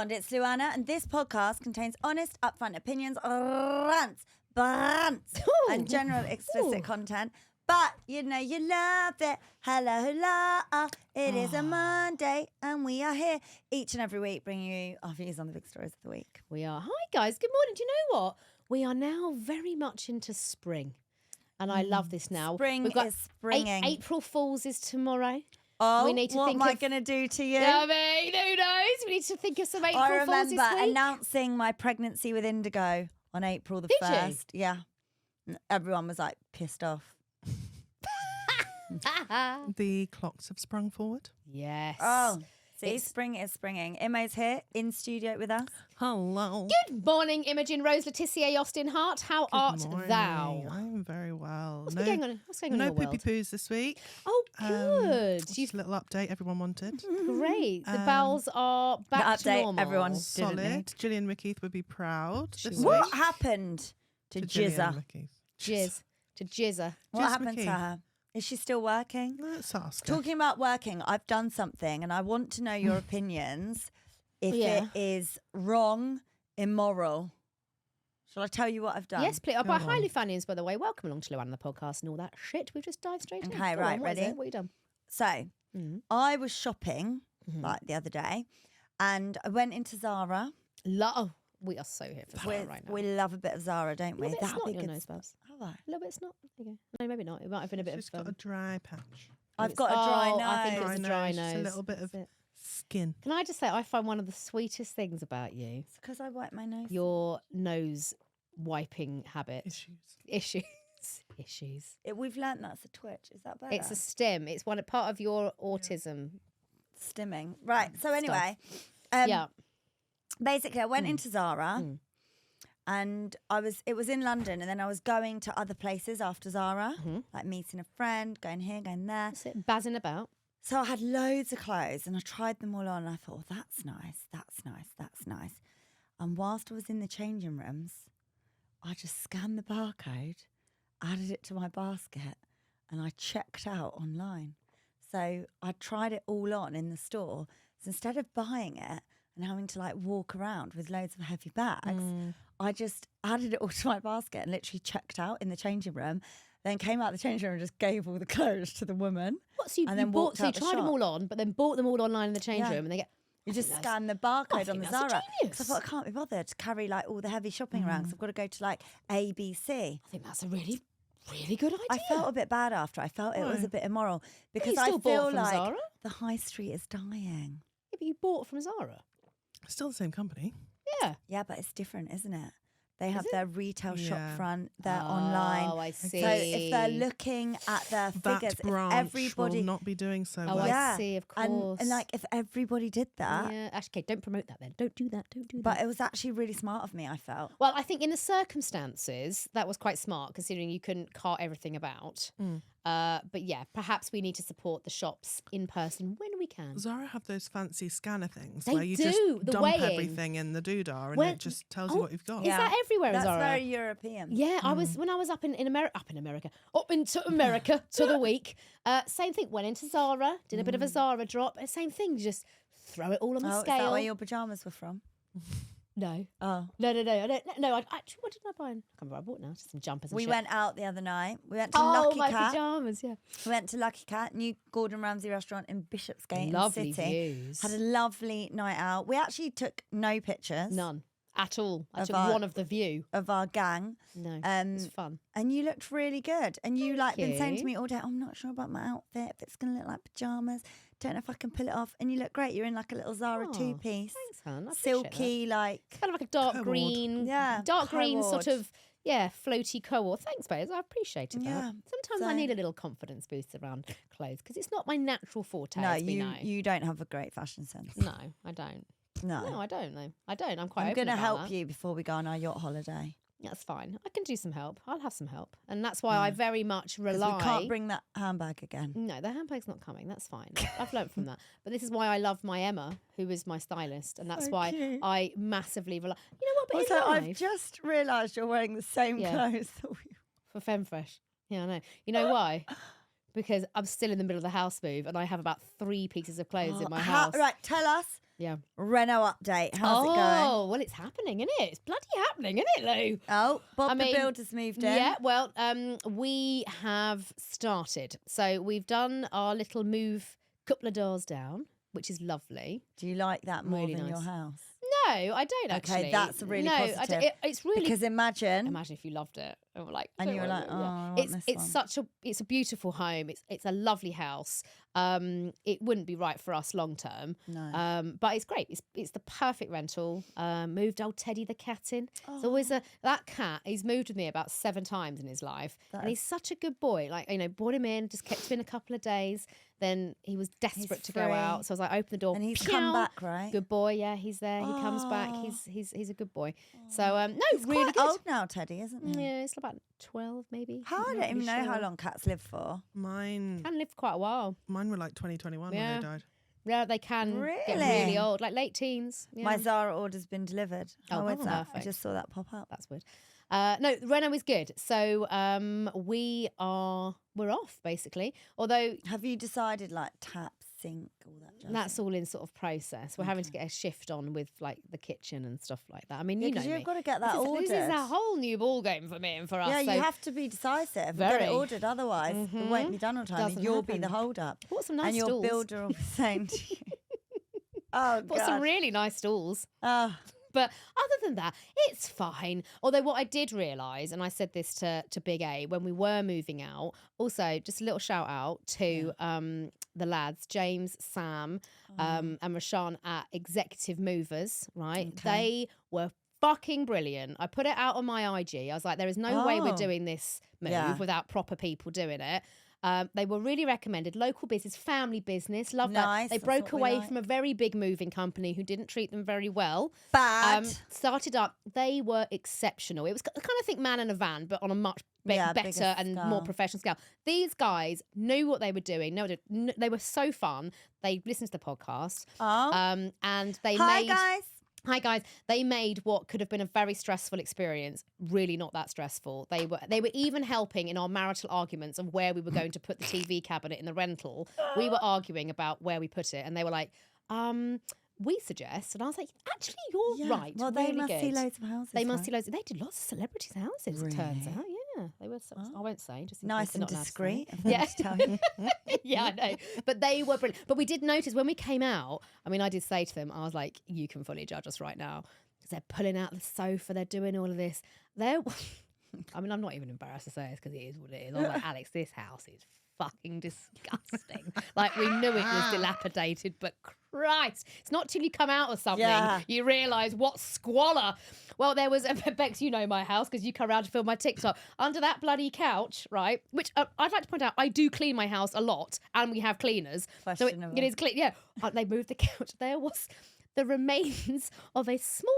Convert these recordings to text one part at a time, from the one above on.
Almond, it's LuAnna, and this podcast contains honest, upfront opinions, rants, bants, and general explicit content. But you know you love it. Hello, hello. It is a Monday, and we are here each and every week bringing you our views on the big stories of the week. We are. Hi, guys. Good morning. Do you know what? We are now very much into spring, and I love this now. Spring is springing. April Fools is tomorrow. Oh, we need to what think am I of- going to do to you? I mean, who knows? We need to think of some April I Fools remember this week. announcing my pregnancy with Indigo on April the Did you? 1st. Yeah. And everyone was like pissed off. The clocks have sprung forward. Yes. Oh, see, spring is springing. Imo's here in studio with us. Hello. Good morning, Imogen Rose Letitia Austin Hart. How art morning. thou? I'm very well. What's going on? What's going on No in your poopy world? poos this week. Oh, good. Just a little update everyone wanted. Great. The bowels are back The to update normal. everyone didn't Solid. need. Gillian McKeith would be proud this What week. happened to Gillian Jizza? McKeith. Jizz. To Jizza. What Jizz happened to McKeith. her? Is she still working? Let's ask her. Talking about working, I've done something and I want to know your opinions if Yeah. it is wrong, immoral. Shall I tell you what I've done? Yes, please. Go By on. highly fans, by the way, welcome along to LuAnna the podcast and all that shit. We've just dived straight in. Okay, Go right, on, what is ready? it? What have you done? So, I was shopping Mm-hmm. like the other day and I went into Zara. We are so here for Zara right now. We love a bit of Zara, don't A we? little bit snot in your good nose, stuff. Babs. Have I? A little bit snot. There you go. No, maybe not. It might have been a bit She's of. got a dry patch. I've got a dry nose. I think it's a dry Just nose. a little bit That's of it. skin. Can I just say, I find one of the sweetest things about you It's because I wipe my nose. your nose wiping habit. Issues. Issues. We've learnt that's a twitch. Is that better? It's a stim. It's part of your autism. stimming. Right. So anyway, Yeah. basically I went into Zara and it was in London and then I was going to other places after Zara, like meeting a friend, going here, going there. That's it. Bazzing about. So I had loads of clothes and I tried them all on and I thought, oh, that's nice, that's nice, that's nice. And whilst I was in the changing rooms, I just scanned the barcode, added it to my basket and I checked out online. So I tried it all on in the store. So instead of buying it and having to like walk around with loads of heavy bags, I just added it all to my basket and literally checked out in the changing room. Then came out the changing room and just gave all the clothes to the woman. What? So you, And you then bought? walked So you out the tried them shop. all on, but then bought them all online in the change Yeah. room, and they get. You I just think that's- scan the I barcode on think the that's Zara. genius. I thought I can't be bothered to carry like all the heavy shopping around because I've got to go to like ABC. I think that's a really, really good idea. I felt a bit bad after. I felt it was Why? a bit immoral because you I still bought feel from like Zara? the high street is dying. Yeah, but you bought from Zara. Still the same company. Yeah. Yeah, but it's different, isn't it? They have it? their retail shop Yeah. front, their online. Oh, I see. So if they're looking at their That figures, if branch everybody will not be doing so Oh, well. yeah, I see. Of and course. like if everybody did that, yeah. Actually, okay, don't promote that then. Don't do that. Don't do that. but it was actually really smart of me. I felt. Well, I think in the circumstances, that was quite smart considering you couldn't cart everything about. But yeah, perhaps we need to support the shops in person when we can. Zara have those fancy scanner things They where you do, just the dump weighing. everything in the doodah and When- it just tells Oh, you what you've got. Is that everywhere in That's Zara? very European. Yeah, I was when I was up into America to the week. Same thing. Went into Zara, did a bit of a Zara drop. Same thing. Just throw it all on the Oh, is scale. that where your pajamas were from? No, Oh. no. I don't. No, I actually. What did I buy? I can't remember what I bought now. Just some jumpers. And We shit. went out the other night. We went to Oh, Lucky my Cat. pajamas. Yeah. We went to Lucky Cat, new Gordon Ramsay restaurant in Bishopsgate Lovely in the city. views. Had a lovely night out. We actually took no pictures. None at all. I Of took our- one of the view. Of our gang. No, it Um, was fun. And you looked really good. And you like been saying to you. me all day, I'm not sure about my outfit, if it's going to look like pajamas. Don't know if I can pull it off. And you look great. You're in like a little Zara Oh, two-piece. Thanks, hon. I appreciate that. Silky, like... It's kind of like a dark Co-ord. green, Yeah, dark green sort co-ord. of floaty co-ord. Thanks, babes. I appreciated Yeah, that. Sometimes I so- need a little confidence boost around clothes because it's not my natural forte. No, as we you know. you don't have a great fashion sense. No, I don't. No. No, I don't know. I don't. I'm quite. I'm going to help you before we go on our yacht holiday. That's fine. I can do some help. I'll have some help, and that's why I very much 'Cause rely. we can't bring that handbag again. No, the handbag's not coming. That's fine. I've learnt from that. But this is why I love my Emma, who is my stylist, and that's So why cute. I massively rely. You know what? But Also, in I've life, just realised you're wearing the same Yeah. clothes that we... for FemFresh. Yeah, I know. You know why? Because I'm still in the middle of the house move, and I have about 3 pieces of clothes in my house. Right, tell us Yeah. Reno update. How's it going? Oh, well, it's happening, isn't it? It's bloody happening, isn't it, Lou? Oh, Bob I the mean, Builder's moved in. Yeah, well, we have started. So we've done our little move couple of doors down, which is lovely. Do you like that more Really than your nice. house? No, I don't actually. Okay, that's really positive. It's really Because imagine if you loved it. And we're like, and you were like, oh, I want this one. It's a beautiful home. It's a lovely house. It wouldn't be right for us long term. No. But it's great. It's the perfect rental. Moved old Teddy the cat in. It's always that cat. He's moved with me about 7 times in his life, and he's such a good boy. Like, brought him in, just kept him in a couple of days. Then he was desperate to go out, so I was like, open the door. And he's come back, right? Good boy, yeah, he's there. He comes back. He's a good boy. So no, he's really quite good. old now, Teddy, isn't he? Yeah, it's about 12 maybe. I don't even know how long cats live for. Mine Can live for quite a while. were like 2021 Yeah. when they died. Yeah, they can get Really? really old, like late teens. Yeah. My Zara order's been delivered. How is that? I perfect. just saw that pop up. That's weird. No, Reno is good. So we're off basically. Although Have you decided like tap, sink, all that jazz? that's all in sort of process. We're having to get a shift on with like the kitchen and stuff like that. I mean, Yeah, you know 'cause me. you've got to get that ordered. This is a whole new ball game for me and for us. Yeah, so you have to be decisive. Get Very. it ordered, otherwise it won't be done on time. Doesn't And you'll be happen. the hold up. bought some nice And your stools. builder will be saying to you, oh, Bought God. some really nice stools. Oh, But other than that, it's fine. Although what I did realise, and I said this to Big A when we were moving out, also just a little shout out to the lads, James, Sam, and Rashawn at Executive Movers, right? Okay. They were fucking brilliant. I put it out on my IG. I was like, there is no way we're Oh. doing this move Yeah. without proper people doing it. They were really recommended. Local business, family business. Love Nice, that. They that's broke what we away like. from a very big moving company who didn't treat them very well. bad. Started up. They were exceptional. It was I kind of think man in a van, but on a much Yeah, better bigger and scale. more professional scale. These guys knew what they were doing. No, they were so fun. They listened to the podcast. Oh. And they Hi, made. guys. Hi guys, they made what could have been a very stressful experience really not that stressful. They were even helping in our marital arguments of where we were going to put the TV cabinet in the rental. We were arguing about where we put it, and they were like, we suggest, and I was like, actually, you're Yeah. right. Well, they really must see good. loads of houses. They must right? see loads. They did lots of celebrities' houses. It turns Really? out, yeah, they were. I won't say, just in Nice case they're and not allowed to say. discreet. of them Yeah. to tell you. Yeah, I know. But they were brilliant. But we did notice when we came out, I mean, I did say to them, I was like, you can fully judge us right now. Because they're pulling out the sofa, they're doing all of this. I mean, I'm not even embarrassed to say this because it is what it is. I was like, Alex, this house is fucking disgusting. Like, we knew it was dilapidated, but Christ, it's not till you come out of something you realise what squalor. Well, there was, Bex, you know my house because you come around to film my TikTok. Under that bloody couch, right, which I'd like to point out, I do clean my house a lot and we have cleaners. So it is clean. Yeah, they moved the couch. There was the remains of a small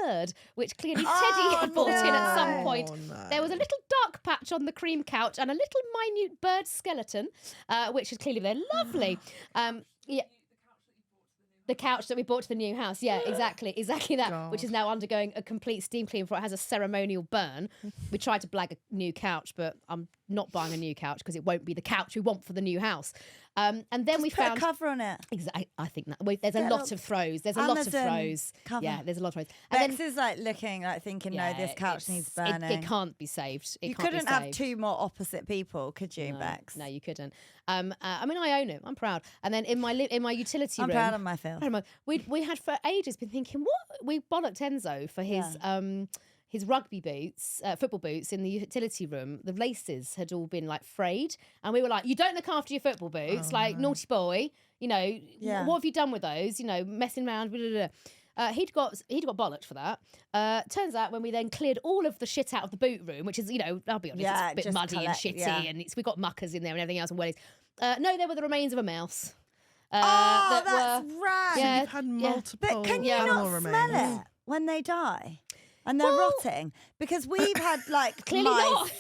bird, which clearly Teddy had brought in at some point. no. There was a little dark patch on the cream couch and a little minute bird skeleton, which is clearly they're lovely. Yeah. The couch that we bought to the new house. Yeah, exactly that, God. which is now undergoing a complete steam clean before it has a ceremonial burn. We tried to blag a new couch, but I'm not buying a new couch because it won't be the couch we want for the new house. And then we Put found a cover on it. Exactly. I think that there's a Get lot a of throws. There's a lot of Amazon throws. cover. Yeah, there's a lot of throws. And Bex is like looking, like thinking, no, this couch needs burning. It can't be saved. You can't be couldn't have saved. two more opposite people, could you, Bex? No, you couldn't. I mean, I own it. I'm proud. And then in my utility I'm room, proud of my Phil. we had for ages been thinking, what we bollocked Enzo for his rugby boots, football boots in the utility room. The laces had all been like frayed, and we were like, "You don't look after your football boots, like naughty boy. You know, what have you done with those? You know, messing around." Blah, blah, blah. He'd got bollocked for that. Turns out when we then cleared all of the shit out of the boot room, which is, you know, I'll be honest, it's a bit just muddy and shitty, and we got muckers in there and everything else and wellies. No, there were the remains of a mouse. That's were, right. Yeah, You've had multiple But can you animal not remains. smell it when they die? And they're rotting? Because we've had like Clearly mice. not.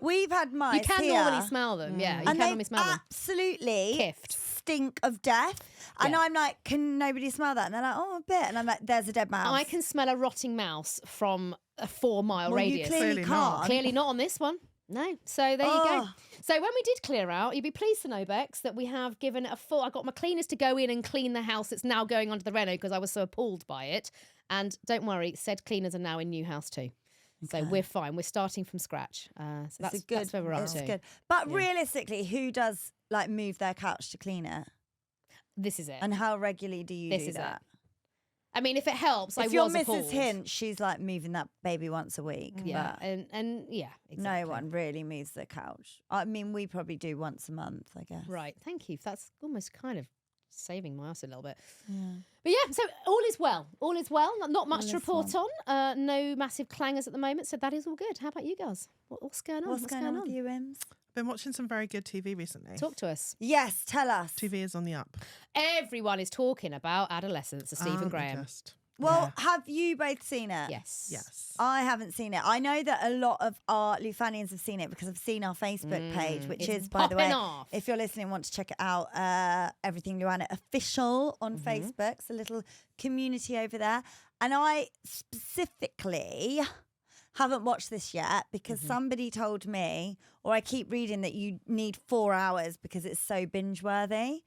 We've had mice You can here, normally smell them, yeah. You and can they normally smell them. absolutely Kiffed. stink of death. And Yeah. I'm like, can nobody smell that? And they're like, oh, a bit. And I'm like, there's a dead mouse. I can smell a rotting mouse from a 4-mile Well, you radius. clearly Clearly not. can't. Clearly not on this one. No. So there you go. Oh. So when we did clear out, you'd be pleased to know, Bex, that we have given it a full... I got my cleaners to go in and clean the house that's now going onto the reno because I was so appalled by it. And don't worry, said cleaners are now in new house too. So Okay. we're fine. We're starting from scratch. So that's where we're up It's to. good. But Yeah. realistically, who does like move their couch to clean it? This is it. And how regularly do you This do is that? I mean, if it helps, I If you're was Mrs. appalled. Hint, she's like moving that baby once a week. Yeah, but and yeah, exactly. no one really moves their couch. I mean, we probably do once a month, I guess. Right, thank you. That's almost kind of saving my ass a little bit. Yeah. But yeah, so all is well. All is well. Not much All to is report on. No massive clangers at the moment, so that is all good. How about you guys? What's going on? What's going on with you, Ims? Been watching some very good TV recently. Talk to us. Yes, tell us. TV is on the up. Everyone is talking about Adolescence, the Stephen Aren't they Graham. just? Well, have you both seen it? Yes. Yes. I haven't seen it. I know that a lot of our Lufanians have seen it because I've seen our Facebook page, which It's is, by the way, popping off. if you're listening and want to check it out, Everything LuAnna Official on Facebook. It's a little community over there. And I specifically haven't watched this yet because somebody told me, or I keep reading that you need 4 hours because it's so binge worthy.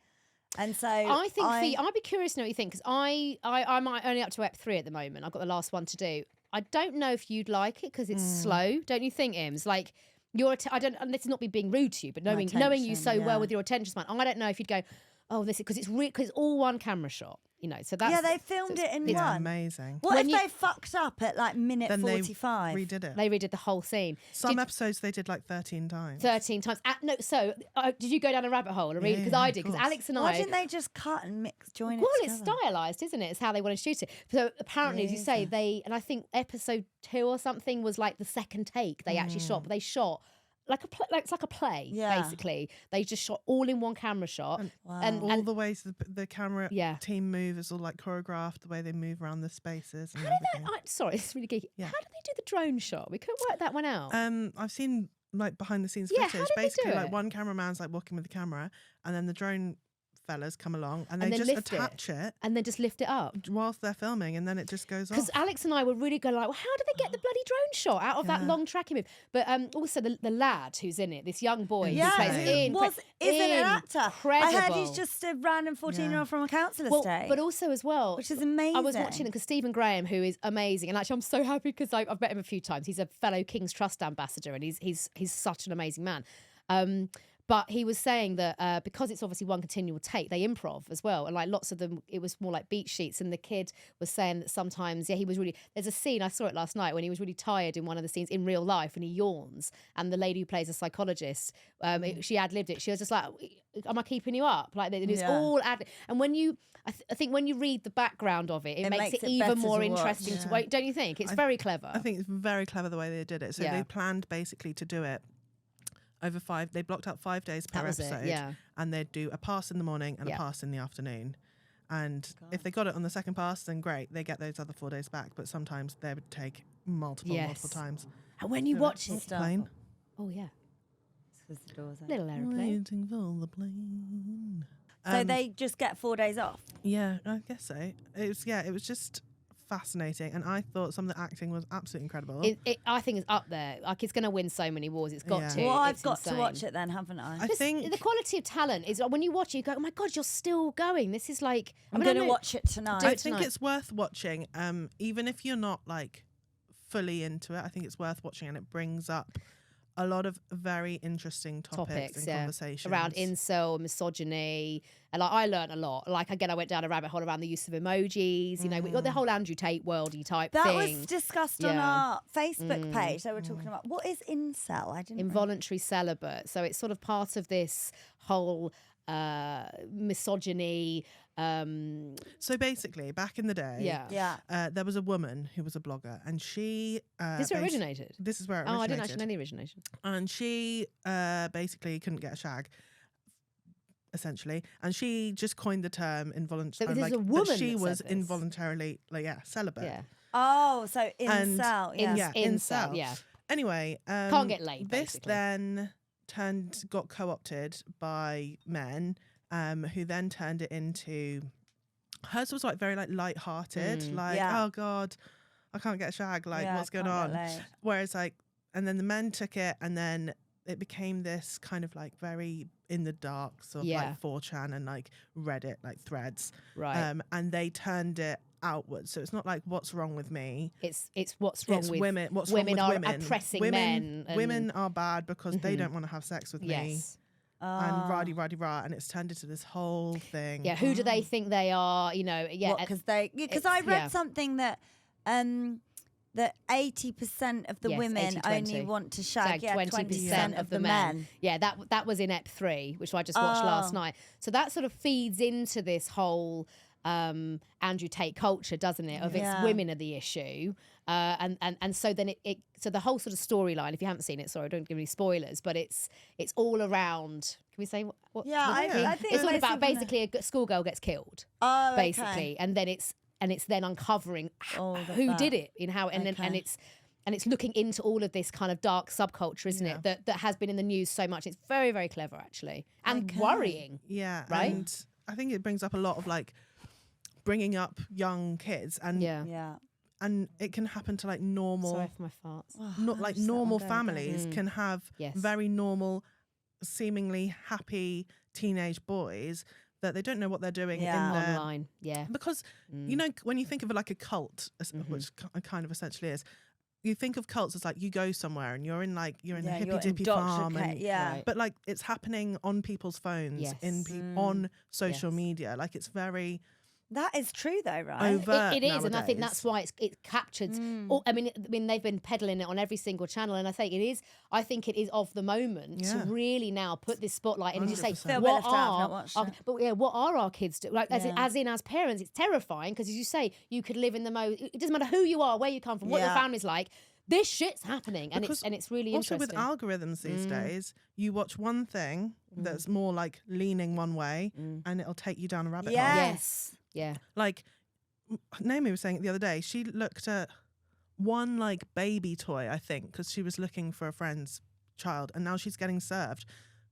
And so I think I'd be curious to know what you think because I'm only up to ep 3 at the moment. I've got the last one to do. I don't know if you'd like it because it's slow. Don't you think, Ims? Like I don't. And this is not me being rude to you, but knowing you attention, so yeah. well with your attention span, I don't know if you'd go, oh, this is because it's all one camera shot. You know, so that's yeah, they filmed it in Yeah, one. amazing. What When if you- they fucked up at like minute Then 45? they redid it. they redid the whole scene. Some episodes they did like 13 times. 13 times. No, so did you go down a rabbit hole and read? Because Yeah, I of did. Because course. Alex and Why I. didn't they just cut and join Well, it it's together? stylized, isn't it? It's how they want to shoot it. So apparently, as you say, and I think episode 2 or something was like the second take they actually shot. But they shot like it's like a play, Yeah. basically. They just shot all in one camera shot, and All the ways the camera Yeah. team move is all like choreographed, the way they move around the spaces and how did everything. that? Sorry, it's really geeky. Yeah. How did they do the drone shot? We couldn't work that one out. I've seen like behind the scenes Yeah, how footage. did they do Basically, like it? one cameraman's like walking with the camera, and then the drone fellas come along and they then just lift it. attach it and then just lift it up. whilst they're filming, and then it just goes off. Because Alex and I were really going like, well, how did they get the bloody drone shot out of that Yeah. long tracking move? But also the lad who's in it, this young boy Yeah, who plays isn't an actor. I heard he's incredible. just a random 14-year-old from a council Well, estate. but also as well, which is amazing. I was watching it because Stephen Graham, who is amazing, and actually I'm so happy because I've met him a few times. He's a fellow King's Trust ambassador, and he's such an amazing man. But he was saying that because it's obviously one continual take, they improv as well. And like lots of them, it was more like beat sheets. And the kid was saying that sometimes, he was really... There's a scene, I saw it last night, when he was really tired in one of the scenes in real life and he yawns. And the lady who plays a psychologist, she ad-libbed it. She was just like, am I keeping you up? Like, it was all ad... And when you... I think when you read the background of it, it makes it better even more to watch. interesting to watch. Don't you think? It's very clever. I think it's very clever the way they did it. So Yeah. they planned basically to do it over 5. They blocked out 5 days per That was it, episode, yeah. and they'd do a pass in the morning and Yeah. a pass in the afternoon. And if they got it on the second pass, then great, they get those other 4 days back. But sometimes they would take multiple times. And when you watch it... Plane. Oh, yeah. It's 'cause the door's open. Little aeroplane. Waiting for the plane. So they just get 4 days off. Yeah, I guess so. It was just fascinating, and I thought some of the acting was absolutely incredible. I think it's up there. Like, it's going to win so many awards. It's got Yeah. to. Well, I've It's got to insane. watch it then, haven't I? I think The quality of talent is when you watch it, you go, oh my God, you're still going. This is like... I'm I going to know- watch it tonight. Do I it think tonight. it's worth watching, even if you're not like fully into it. I think it's worth watching, and it brings up a lot of very interesting topics and conversations around incel, misogyny, and like I learned a lot. Like again, I went down a rabbit hole around the use of emojis. You know, we got the whole Andrew Tate worldy type That thing. was discussed on Yeah. our Facebook page. They were talking about what is incel. I didn't. Involuntary celibate. So it's sort of part of this whole misogyny. So basically, back in the day, Yeah. there was a woman who was a blogger, and she This is where it originated. This is where it Oh, I originated. didn't actually know the origination. And she basically couldn't get a shag, essentially, and she just coined the term involuntary. So this is like a woman that she that was said this. involuntarily, celibate. Yeah. Oh, so And incel. Yeah. incel. Yeah. Anyway, Can't get laid, This basically. then got co-opted by men, who then turned it into. Hers was like very light-hearted, like Yeah. oh God, I can't get a shag. Like Yeah, what's going can't on? get laid. Whereas like and then the men took it, and then it became this kind of like very in the dark sort of like 4chan and like Reddit like threads, right? And they turned it outwards, so it's not like what's wrong with me. It's what's wrong with women. What's women wrong with are women? oppressing women. men. Women are bad because they don't want to have sex with me. Yes. And rah, and it's turned into this whole thing. Yeah, who do they think they are? You know, yeah, Because I read something that that 80% of the women 80-20. only want to shag. 20% of the men. Yeah, that was in Ep 3, which I just watched last night. So that sort of feeds into this whole Andrew Tate culture, doesn't it? Of it's women are the issue. And so then so the whole sort of storyline, if you haven't seen it, sorry, don't give any spoilers, but it's all around. Can we say what? Yeah, I think it's all about basically a schoolgirl gets killed. Oh, basically, and then it's then uncovering who did it, how, and it's looking into all of this kind of dark subculture, isn't it? That has been in the news so much. It's very, very clever actually, and worrying. Yeah, right. And I think it brings up a lot of like bringing up young kids, and and it can happen to like normal. Sorry for my farts. Not like normal families can have very normal, seemingly happy teenage boys that they don't know what they're doing in their online. Yeah, because you know, when you think of like a cult, which kind of essentially is, you think of cults as like you go somewhere and you're in the hippy dippy farm, but like it's happening on people's phones, on social media. Like it's very. That is true, though, right? Overt it is, nowadays. and I think that's why it's captured. I mean, they've been peddling it on every single channel, and I think it is of the moment to really now put this spotlight in and just say, what are our kids doing? Like, as parents, it's terrifying because, as you say, you could live in the most. It doesn't matter who you are, where you come from, what your family's like. This shit's happening, and it's really also interesting. Also with algorithms these days, you watch one thing that's more like leaning one way, and it'll take you down a rabbit hole. Yes. Yeah. Like Naomi was saying it the other day, she looked at one like baby toy, I think, because she was looking for a friend's child, and now she's getting served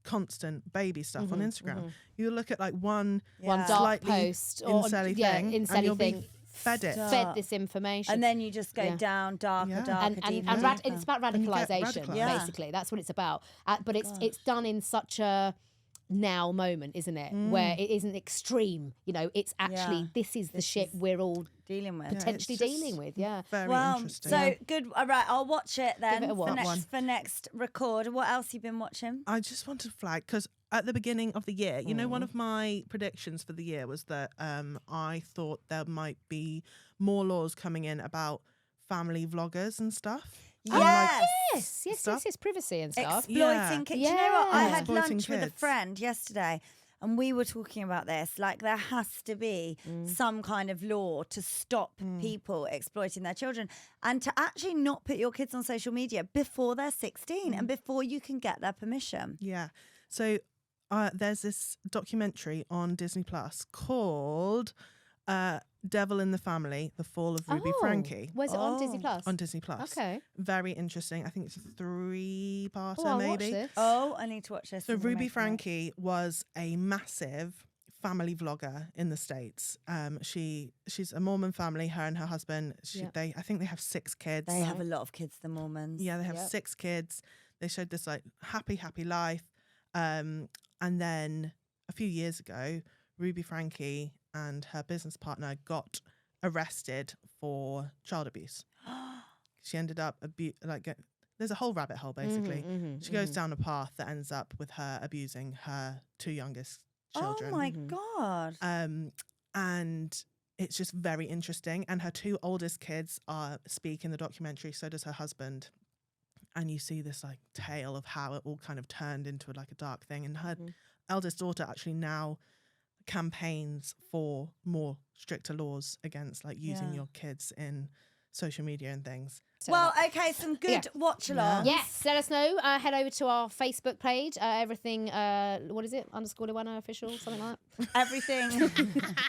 constant baby stuff on Instagram. You look at like one dark post or incelly thing, and you'll be fed this information, and then you just go down darker, and it's about radicalization. Basically, that's what it's about. But it's done in such a now moment, isn't it? Where it isn't extreme. You know, it's actually this is the shit we're all dealing with, potentially dealing with. Yeah, very interesting. So good. All right, I'll watch it then. Give it a watch. For next record. What else you been watching? I just want to flag because at the beginning of the year, you know, one of my predictions for the year was that I thought there might be more laws coming in about family vloggers and stuff. Yes, privacy and stuff. Exploiting kids. Do you know what? I had Exploiting lunch with a friend yesterday, and we were talking about this. Like, there has to be some kind of law to stop people exploiting their children, and to actually not put your kids on social media before they're 16 and before you can get their permission. Yeah. So there's this documentary on Disney Plus called Devil in the Family, The Fall of Ruby Frankie. Was it on Disney Plus? On Disney Plus. Okay. Very interesting. I think it's a 3-parter I'll maybe. Watch this. I need to watch this. So Ruby Frankie was a massive family vlogger in the States. She's a Mormon family, her and her husband. I think they have 6 kids. They have a lot of kids, the Mormons. Yeah, they have 6 kids. They showed this like happy life. And then a few years ago, Ruby Frankie and her business partner got arrested for child abuse. She ended up there's a whole rabbit hole basically. She goes down a path that ends up with her abusing her 2 youngest children. Oh my God. And it's just very interesting. And her 2 oldest kids speak in the documentary. So does her husband. And you see this like tale of how it all kind of turned into like a dark thing. And her eldest daughter actually now campaigns for more stricter laws against like using your kids in social media and things. Well, okay, some good watch-alongs. Yes, let us know. Head over to our Facebook page. Everything, what is it? _LuAnna official, something like that. Everything.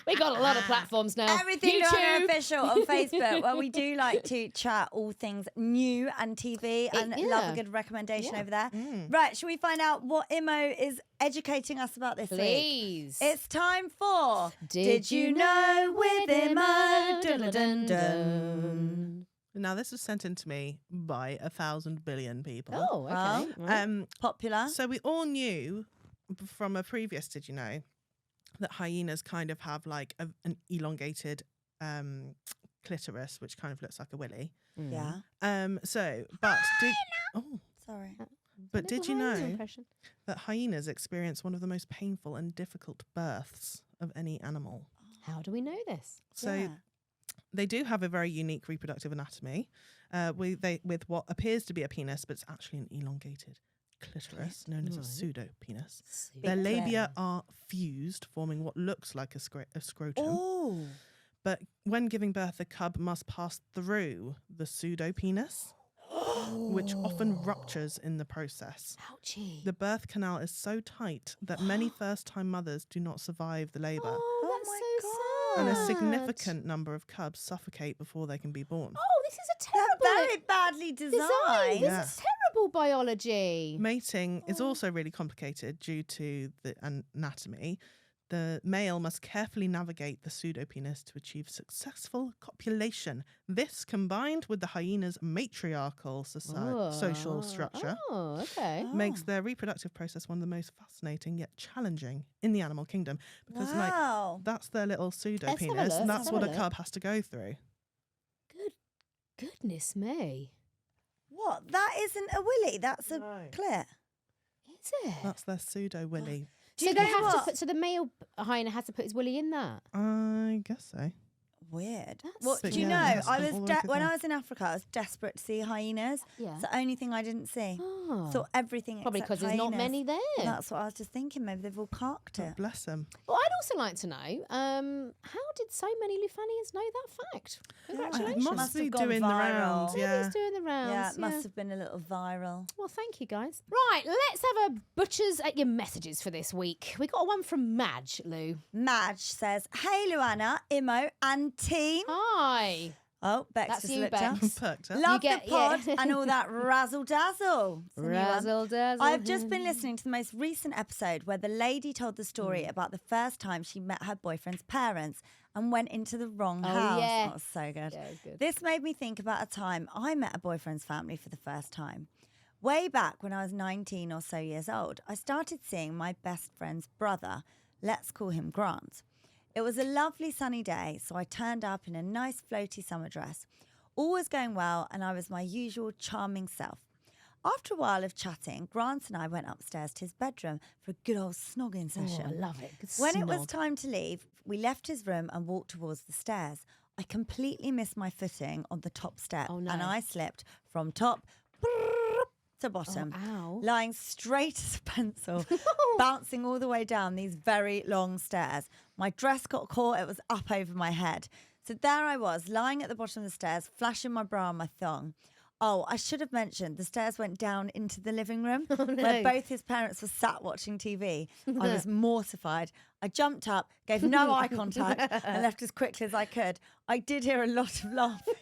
We got a lot of platforms now. Everything LuAnna official on Facebook. Well, we do like to chat all things new and TV, and love a good recommendation over there. Right, shall we find out what Imo is educating us about this week? Please. It's time for Did You Know With Imo? Dun, dun, dun, dun. Now, this was sent in to me by 1,000 billion people. Oh, okay. Well, right. Popular. So we all knew from a previous Did You Know that hyenas kind of have like an elongated clitoris, which kind of looks like a willy. Yeah. Sorry. But did you know Impression. that hyenas experience one of the most painful and difficult births of any animal? How do we know this? So Yeah. they do have a very unique reproductive anatomy with what appears to be a penis, but it's actually an elongated clitoris known as a Right. pseudo-penis. Super. Their Big labia are fused, forming what looks like a scrotum. Oh. But when giving birth, the cub must pass through the pseudo-penis, which often ruptures in the process. Ouchie. The birth canal is so tight that many first-time mothers do not survive the labour, Oh, that's my so God. and a sad. significant number of cubs suffocate before they can be born. Oh, this is a They're terrible very badly design. designed. This Yeah. is terrible biology. Mating is also really complicated due to the anatomy. The male must carefully navigate the pseudopenis to achieve successful copulation. This, combined with the hyena's matriarchal social structure, Oh, okay. makes their reproductive process one of the most fascinating yet challenging in the animal kingdom. Because Wow. that's their little have a pseudopenis, look, and let's that's have what a a look. cub has to go through. Goodness me. What? That isn't a willy. That's a No. clit. Is it? That's their pseudo willy. Do So you they know have what? to put, so the male hyena has to put his willy in that. I guess so. Weird. That's Well, But do you yeah, know? that's I all was the way through when there. I was in Africa, I was desperate to see hyenas. Yeah. It's the only thing I didn't see. Oh. Saw everything. Probably except because there's not hyenas. many there. That's what I was just thinking. Maybe they've all carked God it. bless them. Well, I'd also like to know, how did so many Lufanians know that fact? Congratulations. Must Must be have gone doing the viral. rounds, Maybe yeah. it's doing the rounds. Yeah, it must have been a little viral. Well, thank you, guys. Right, let's have a butchers at your messages for this week. We got one from Madge, Lou. Madge says, "Hey, LuAnna, Imo, and team." Hi. Oh, Bex That's just you, looked up. Bex. Perked up. Love get- the pod yeah. and all that razzle dazzle. Razzle dazzle. I've just been listening to the most recent episode where the lady told the story about the first time she met her boyfriend's parents and went into the wrong Oh, house. yeah. That was so good. Yeah, it was good. This made me think about a time I met a boyfriend's family for the first time. Way back when I was 19 or so years old, I started seeing my best friend's brother. Let's call him Grant. It was a lovely sunny day, so I turned up in a nice floaty summer dress. All was going well, and I was my usual charming self. After a while of chatting, Grant and I went upstairs to his bedroom for a good old snogging Oh, session. I love it. Good When it was snog. time to leave, we left his room and walked towards the stairs. I completely missed my footing on the top step, Oh, no. and I slipped from top to bottom, ow. lying straight as a pencil, bouncing all the way down these very long stairs. My dress got caught, it was up over my head. So there I was, lying at the bottom of the stairs, flashing my bra and my thong. Oh, I should have mentioned the stairs went down into the living room where both his parents were sat watching TV. I was mortified. I jumped up, gave no eye contact, and left as quickly as I could. I did hear a lot of laughing.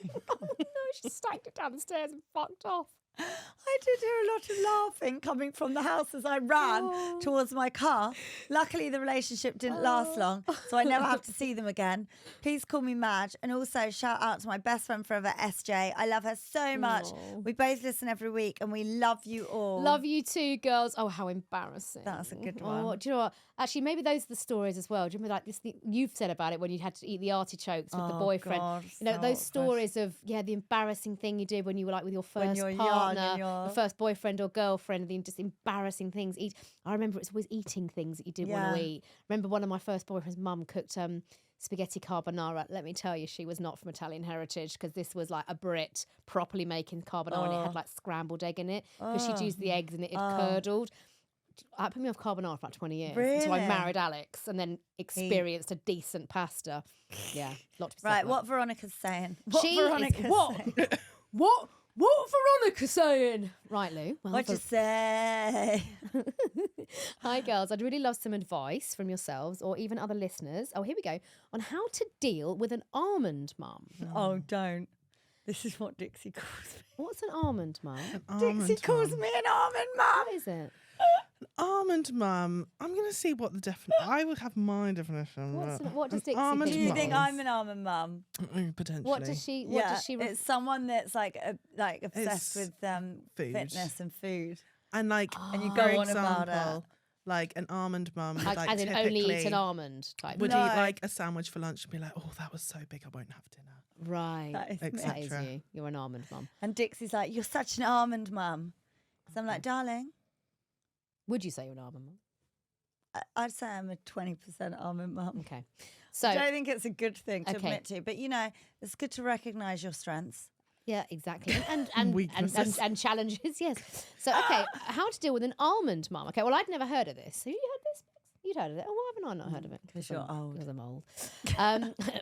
No, she stacked it down the stairs and fucked off. I did hear a lot of laughing coming from the house as I ran towards my car. Luckily, the relationship didn't last long, so I never have to see them again. Please call me Madge. And also, shout out to my best friend forever, SJ. I love her so much. Aw. We both listen every week, and we love you all. Love you too, girls. Oh, how embarrassing. That was a good Oh, one. do you know what? Actually, maybe those are the stories as well. Do you remember like this thing you've said about it when you had to eat the artichokes with the Oh, boyfriend? God, You know, so those fresh. stories of, the embarrassing thing you did when you were like with your When first you're young partner, and you're- the first boyfriend or girlfriend, the just embarrassing things. I remember it's always eating things that you didn't want to Yeah. eat. Remember one of my first boyfriend's mum cooked spaghetti carbonara. Let me tell you, she was not from Italian heritage because this was like a Brit properly making carbonara and it had like scrambled egg in it because she'd used the eggs and it had curdled. It put me off carbonara for about 20 years until I Really? married Alex and then experienced a decent pasta. Yeah, lot to be said Right, for what Veronica's saying. What She is- Veronica's what? saying. that. What Veronica saying? Right, Lou. Well, What'd you say? Hi, girls. I'd really love some advice from yourselves or even other listeners. Oh, here we go. On how to deal with an almond mum. Oh, don't. This is what Dixie calls me. What's an almond mum? Dixie calls me an almond mum. What is it? almond mum. I'm going to see what the definition. I would have my definition. What does Dixie almond Do think? you think mum. I'm an almond mum? Potentially. What does she? It's someone that's like obsessed It's with food. fitness and food. And like, And you for go on about example, it. like an almond mum would Like, like as in typically only eat an almond type. would No. eat like a sandwich for lunch and be like, oh, that was so big, I won't have dinner. Right. That is me. That is etc. you. You're an almond mum. And Dixie's like, you're such an almond mum. So I'm like, darling, Would you say you're an almond mum? I'd say I'm a 20% almond mum. Okay. I So don't think it's a good thing to Okay. admit to, but it's good to recognise your strengths. yeah, exactly. And Weaknesses. and challenges, yes. So okay, how to deal with an almond mum. Okay, well I'd never heard of this. Have you heard this? You'd heard of it. Oh, why haven't I not heard of it? 'Cause you're old. Because I'm old.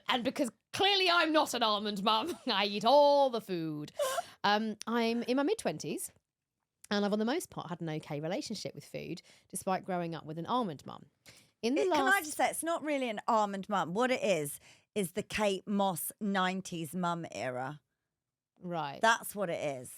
And because clearly I'm not an almond mum. I eat all the food. I'm in my mid-20s. And I've, on the most part, had an okay relationship with food, despite growing up with an almond mum. In the Can I last, just say, it's not really an almond mum. What it is the Kate Moss 90s mum era. right? That's what it is.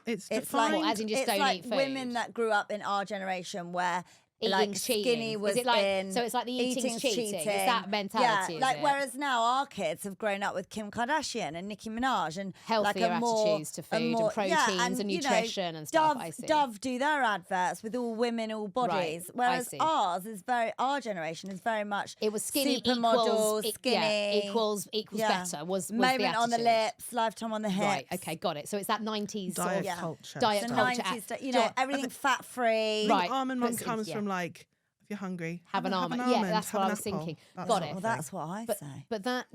It's It's like, defined. What, as in just it's don't like eat food? women that grew up in our generation where Eating like cheating. skinny was Is it like, in. so it's like the eating's cheating. It's cheating. that mentality. Yeah, is like it? whereas now our kids have grown up with Kim Kardashian and Nicki Minaj and Healthier like a more, attitudes to food and proteins and nutrition and stuff, I see. Dove do their adverts with all women, all bodies, I whereas see. our generation is very much It was skinny supermodel, equals skinny equals yeah. better. Was moment the on the attitude. lips, lifetime on the hips. Right. Okay. Got it. So it's that 90s sort diet of culture. diet The stuff. culture. 90s, Do you- everything fat free. Right. Almond mum But- comes yeah. from like, if you're hungry, Have an almond. Yeah, that's what have I an was apple. thinking. That's Got the it. sort Well, of that's thing. what I say. But that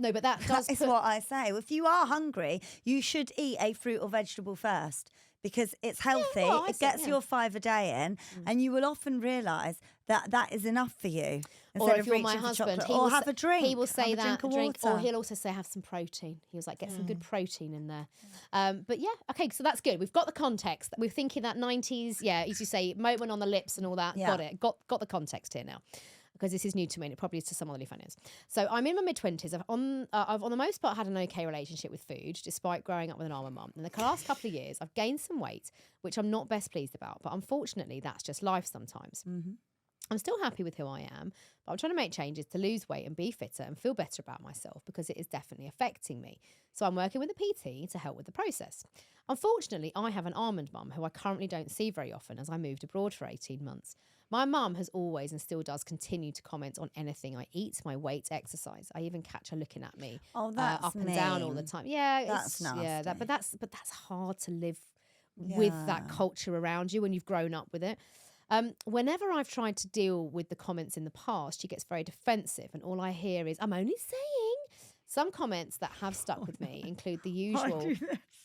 does That is put, what I say. If you are hungry, you should eat a fruit or vegetable first because it's healthy. well, I it see, gets yeah. your 5 a day in, and you will often realise that that is enough for you. or Instead if of you're my reaching for husband, chocolate. he or will have say, a drink. He will say have a that drink of drink, or water. he'll also say have some protein. He was like, get some good protein in there. But yeah, okay, so that's good. We've got the context. We're thinking that 90s, yeah, as you say, moment on the lips and all that. Yeah. Got it. Got the context here now. Because this is new to me, and it probably is to some other fans. So I'm in my mid-20s. I've on the most part had an okay relationship with food, despite growing up with an almond mum. In the last couple of years, I've gained some weight, which I'm not best pleased about. But unfortunately, that's just life sometimes. Mm-hmm. I'm still happy with who I am, but I'm trying to make changes to lose weight and be fitter and feel better about myself because it is definitely affecting me. So I'm working with a PT to help with the process. Unfortunately, I have an almond mum who I currently don't see very often as I moved abroad for 18 months. My mum has always and still does continue to comment on anything I eat, my weight, exercise. I even catch her looking at me Oh, that's up and down all the mean. time. Yeah, That's yeah, nasty. but that's hard to live with that Yeah. culture around you when you've grown up with it. Whenever I've tried to deal with the comments in the past, she gets very defensive, and all I hear is, I'm only saying. Some comments that have stuck with me include the usual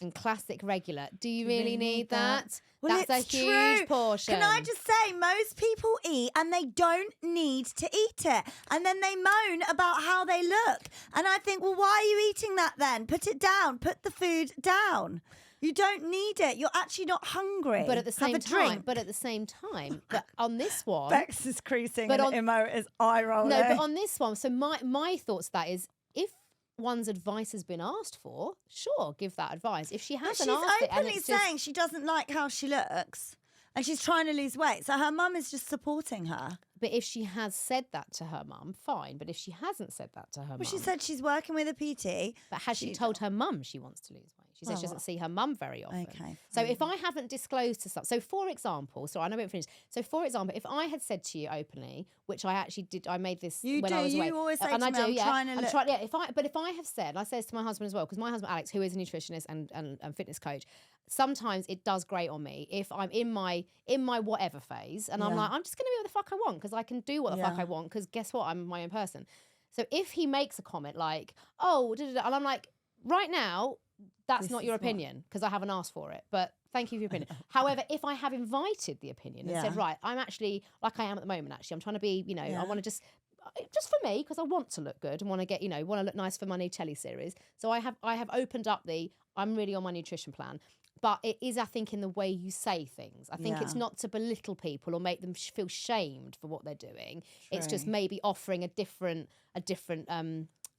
and classic regular, do you really need that? Well, That's it's a huge true. portion. Can I just say, most people eat and they don't need to eat it. And then they moan about how they look. And I think, well, why are you eating that then? Put it down. Put the food down. You don't need it. You're actually not hungry. But at the same Have a time, drink. but on this one, Bex is creasing But and on- Imo is eye rolling. no, but on this one, so my thoughts to that is, if one's advice has been asked for, sure, give that advice. If she But hasn't she's asked it, and openly it's just, saying she doesn't like how she looks and she's trying to lose weight. So her mum is just supporting her. but if she has said that to her mum, fine. But if she hasn't said that to her mum, Well, she said she's working with a PT. but has she told her mum she wants to lose weight? She says she doesn't see her mum very often. Okay, So if I haven't disclosed to some, so for example, so I know we haven't finished. So for example, if I had said to you openly, which I actually did, I made this You when do, I was you away, always say and to I me, do, I'm yeah, trying to I'm look- trying, yeah. If I have said, I says to my husband as well, because my husband Alex, who is a nutritionist and fitness coach, sometimes it does great on me if I'm in my whatever phase, and I'm Yeah. like, I'm just going to be what the fuck I want because I can do what the fuck Yeah. I want because guess what, I'm my own person. So if he makes a comment like, oh, and I'm like, right now, that's This not your is what- opinion because I haven't asked for it, but thank you for your opinion. However, if I have invited the opinion and said, Yeah. right, I'm actually like I am at the moment, actually, I'm trying to be, I Yeah. want to just for me because I want to look good and want to get, want to look nice for my new telly series. So I have opened up I'm really on my nutrition plan. But it is, I think, in the way you say things. I think it's Yeah. not to belittle people or make them feel shamed for what they're doing. It's just True. maybe offering a different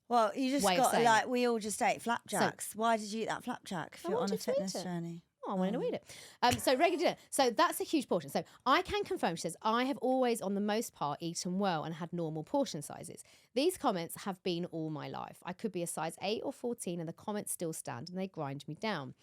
Well, you just way of got saying like it. we all just ate flapjacks. Why did you eat that flapjack if I you're on a wanted to eat fitness it. journey? Oh, I want to eat it. So regular dinner. So that's a huge portion. So I can confirm, she says, I have always, on the most part, eaten well and had normal portion sizes. These comments have been all my life. I could be a size 8 or 14 and the comments still stand and they grind me down.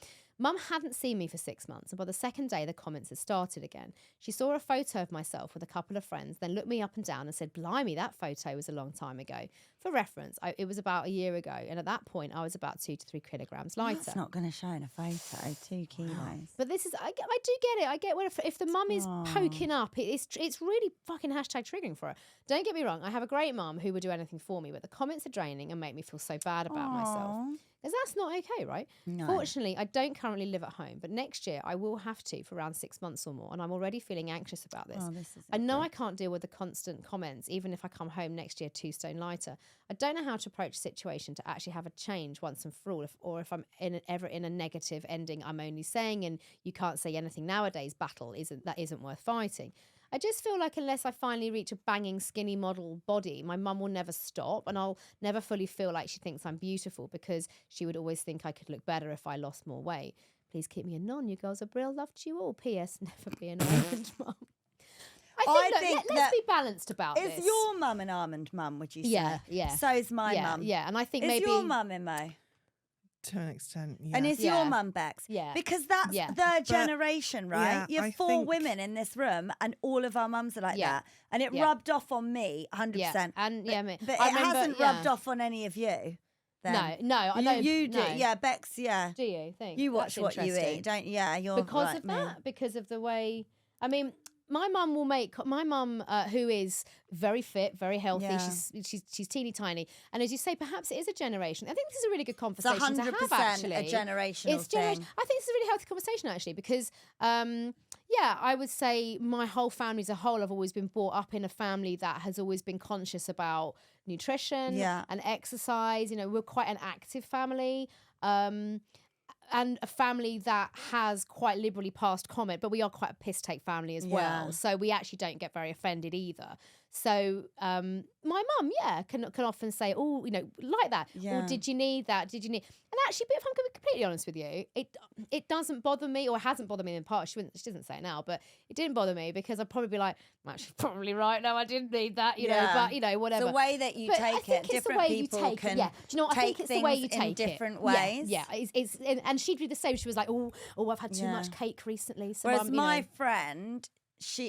Mum hadn't seen me for 6 months, and by the second day, the comments had started again. She saw a photo of myself with a couple of friends, then looked me up and down and said, blimey, that photo was a long time ago. For reference, it was about a year ago, and at that point, I was about 2 to 3 kilograms lighter. That's not going to show in a photo, 2 kilos. But this is, I do get it. I get where if the mum is poking up, it's really fucking hashtag triggering for her. Don't get me wrong, I have a great mum who would do anything for me, but the comments are draining and make me feel so bad about myself. Because that's not okay, right? No. Fortunately, I don't currently live at home, but next year I will have to for around 6 months or more, and I'm already feeling anxious about this. I know I can't deal with the constant comments, even if I come home next year 2 stone lighter. I don't know how to approach a situation to actually have a change once and for all, or if I'm ever in a negative ending, I'm only saying, and you can't say anything nowadays, battle isn't worth fighting. I just feel like unless I finally reach a banging skinny model body, my mum will never stop and I'll never fully feel like she thinks I'm beautiful because she would always think I could look better if I lost more weight. Please keep me a non. You girls are brill. Love to you all. P.S. Never be an almond mum. I think let's be balanced about this. Is your mum an almond mum, would you say? Yeah. So is my mum. Yeah, and I think is maybe... Is your mum, Imo? To an extent, yeah. And is your mum, Bex? Yeah. Because that's their generation, right? You have 4 women in this room and all of our mums are like that. And it rubbed off on me 100%. Yeah. And me. But it hasn't rubbed off on any of you. Then. No, I don't. You do. No. Yeah, Bex, yeah. Do you think? You watch what you eat, don't you? Yeah, you're because like of that, because of the way, I mean, my mum who is very fit, very healthy. Yeah. She's teeny tiny, and as you say, perhaps it is a generation. I think this is a really good conversation it's 100% to have. Actually, a generational thing. I think this is a really healthy conversation actually, because I would say my whole family as a whole, I've always been brought up in a family that has always been conscious about nutrition and exercise. You know, we're quite an active family. And a family that has quite liberally passed comment, but we are quite a piss take family as well. So we actually don't get very offended either. So my mum, can often say, oh, you know, like that. Or did you need that? Did you need? And actually, but if I'm going to be completely honest with you, it doesn't bother me, or hasn't bothered me in the past. She doesn't say it now, but it didn't bother me because I'd probably be like, I'm actually probably right. No, I didn't need that, you know, but, you know, whatever. The way that you take it, different people can do you know what? I think it's the way you take it in different ways. Yeah. And she'd do the same. She was like, oh, I've had too much cake recently. So whereas my friend,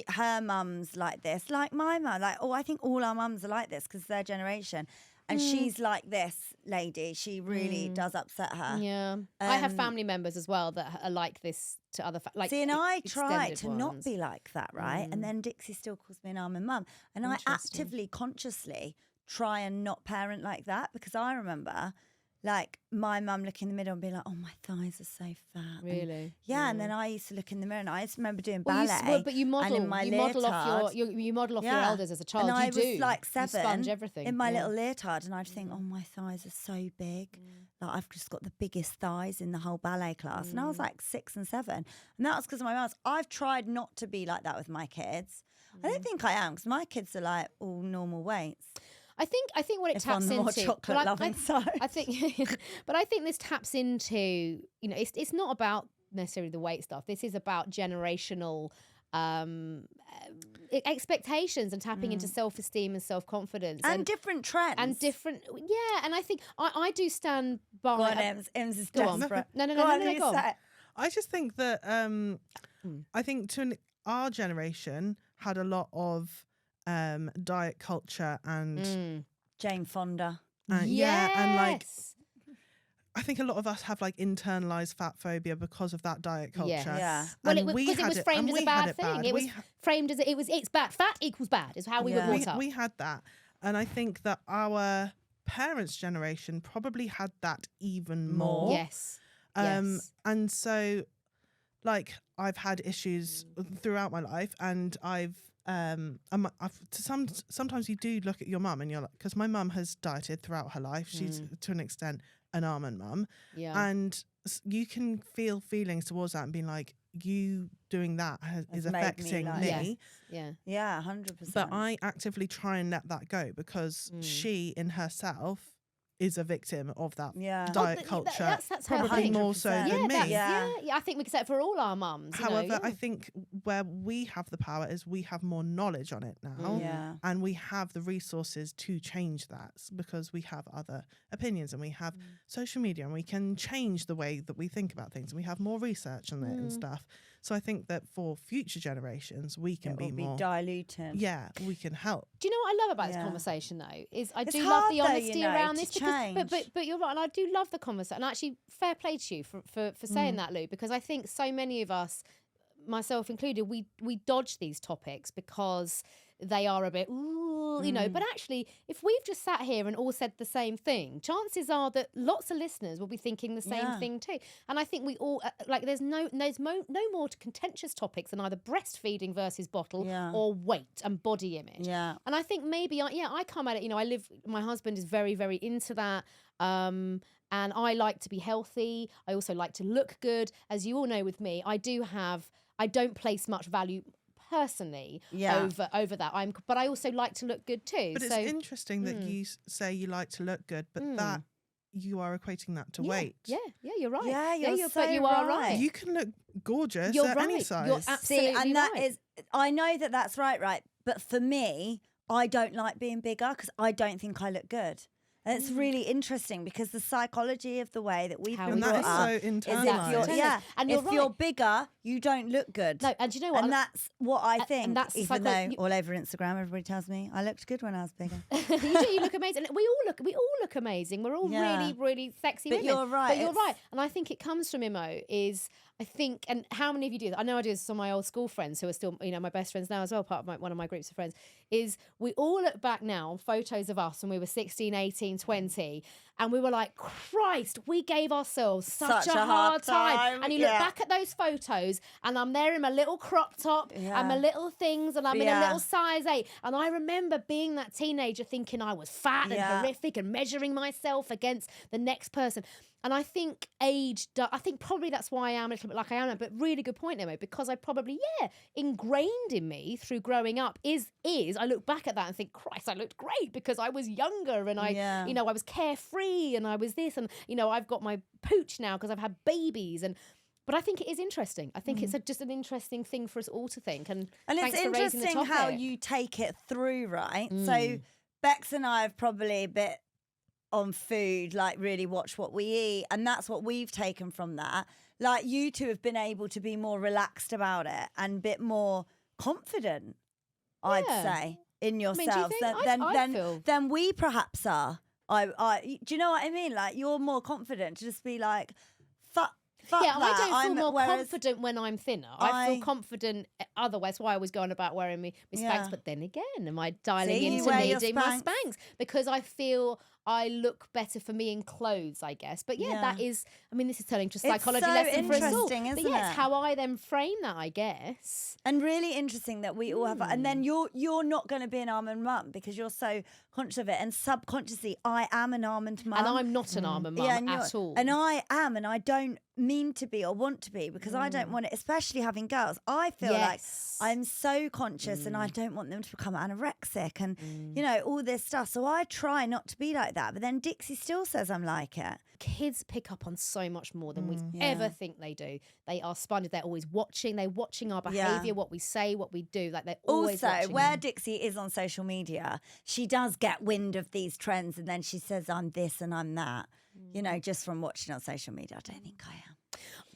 her mum's like this, like my mum, like, I think all our mums are like this because their generation. And she's like this lady. She really does upset her. Yeah. I have family members as well that are like this to other see, and I try to not be like that, right? And then Dixie still calls me an almond mum. And I actively, consciously try and not parent like that, because I remember like my mum looking in the middle and being like, oh, my thighs are so fat. Really? And then I used to look in the mirror, and I just remember doing ballet. But you model off your elders as a child. And I was like You 7 sponge everything in my little leotard, and I'd think, oh, my thighs are so big. Like I've just got the biggest thighs in the whole ballet class. And I was like 6 and 7. And that was because of my mum. I've tried not to be like that with my kids. I don't think I am, because my kids are like all normal weights. I think what it if taps on the into. more chocolate loving side. I think, but I think this taps into, you know, it's not about necessarily the weight stuff. This is about generational expectations and tapping into self-esteem and self-confidence and different trends and different. And I think I do stand by. Go on, Ems is desperate. No. Go on. I just think that I think our generation had a lot of diet culture and Jane Fonda. And like I think a lot of us have like internalized fat phobia because of that diet culture. Yeah. Well, because it was framed as a bad thing. It was framed as it's bad. Fat equals bad is how we were brought up. We had that, and I think that our parents' generation probably had that even more. Yes. And so, like, I've had issues throughout my life, and sometimes you do look at your mum and you're like, because my mum has dieted throughout her life. She's to an extent an almond mum. Yeah. And you can feel feelings towards that and being like, you doing that is affecting me. Yeah. Yeah, 100%. But I actively try and let that go, because she in herself is a victim of that Yeah. diet culture. That's her probably thing. more so 100%. than me. Yeah. I think we could say it for all our mums. you know, However, yeah. I think where we have the power is we have more knowledge on it now. Yeah. And we have the resources to change that because we have other opinions and we have social media and we can change the way that we think about things and we have more research on it and stuff. So I think that for future generations, we can It will be more diluted. Yeah, we can help. Do you know what I love about this Yeah. conversation though? Is I It's do love hard the though, honesty you know, around to this because, change. but you're right, and I do love the conversation. And actually, fair play to you for saying that, Lou, because I think so many of us, myself included, we dodge these topics because they are a bit, ooh, you know. But actually, if we've just sat here and all said the same thing, chances are that lots of listeners will be thinking the same thing too. And I think we all there's no more contentious topics than either breastfeeding versus bottle or weight and body image. Yeah. And I think maybe I come at it. You know, my husband is very, very into that. And I like to be healthy. I also like to look good. As you all know with me, I don't place much value personally over that. But I also like to look good too. But it's interesting that you say you like to look good, but that you are equating that to weight. Yeah, you're right. Yeah, you're so but you are right. right. You can look gorgeous You're at right. any size. You're absolutely See, and that right. is, I know that that's right. But for me, I don't like being bigger because I don't think I look good. And it's really interesting because the psychology of the way that we've How been we brought that is up so is internalised. if you're, And you're if right. you're bigger, you don't look good. No, and do you know what? And that's what I think. and that's even psycho- though all over Instagram, everybody tells me I looked good when I was bigger. You look amazing. We all look amazing. We're all really, really sexy But women. you're right, But you're it's- right. And I think it comes from Imo is, I think, and how many of you do this? I know I do this with some of my old school friends who are still, you know, my best friends now as well, part of one of my groups of friends, is we all look back now on photos of us when we were 16, 18, 20, and we were like, Christ, we gave ourselves such a hard time. And you look back at those photos and I'm there in my little crop top and my little things and I'm in a little size 8. And I remember being that teenager thinking I was fat and horrific and measuring myself against the next person. And I think I think probably that's why I am a little bit like I am, but really good point, Imo, because I probably, ingrained in me through growing up is I look back at that and think, Christ, I looked great because I was younger and I, you know, I was carefree and I was this and, you know, I've got my pooch now because I've had babies but I think it is interesting. I think it's just an interesting thing for us all to think. And it's thanks for raising the interesting how topic. you take it through, right? So Bex and I have probably a bit on food, like really watch what we eat, and that's what we've taken from that. Like you two have been able to be more relaxed about it and a bit more confident, I'd say, in yourselves than we perhaps are. I do you know what I mean? Like you're more confident to just be like, fuck yeah, that. I don't feel more confident when I'm thinner. I feel confident otherwise. That's why I was going about wearing my Spanx. But then again, am I dialing into needing my Spanx? Because I feel I look better for me in clothes, I guess. But that is, I mean, this is turning to a psychology lesson for us all. But isn't it's it? how I then frame that, I guess. And really interesting that we all have, and then you're not going to be an almond mum because you're so conscious of it, and subconsciously, I am an almond mum, and I'm not an almond mum at all. And I am, and I don't mean to be or want to be because I don't want it, especially having girls. I feel like I'm so conscious, and I don't want them to become anorexic, and you know all this stuff. So I try not to be like that. But then Dixie still says I'm like it. Kids pick up on so much more than we ever think they do. They are sponges. They're always watching. They're watching our behaviour, what we say, what we do. Like they're always also watching. Where Dixie is on social media, she does get wind of these trends, and then she says I'm this and I'm that. You know, just from watching on social media. I don't think I am.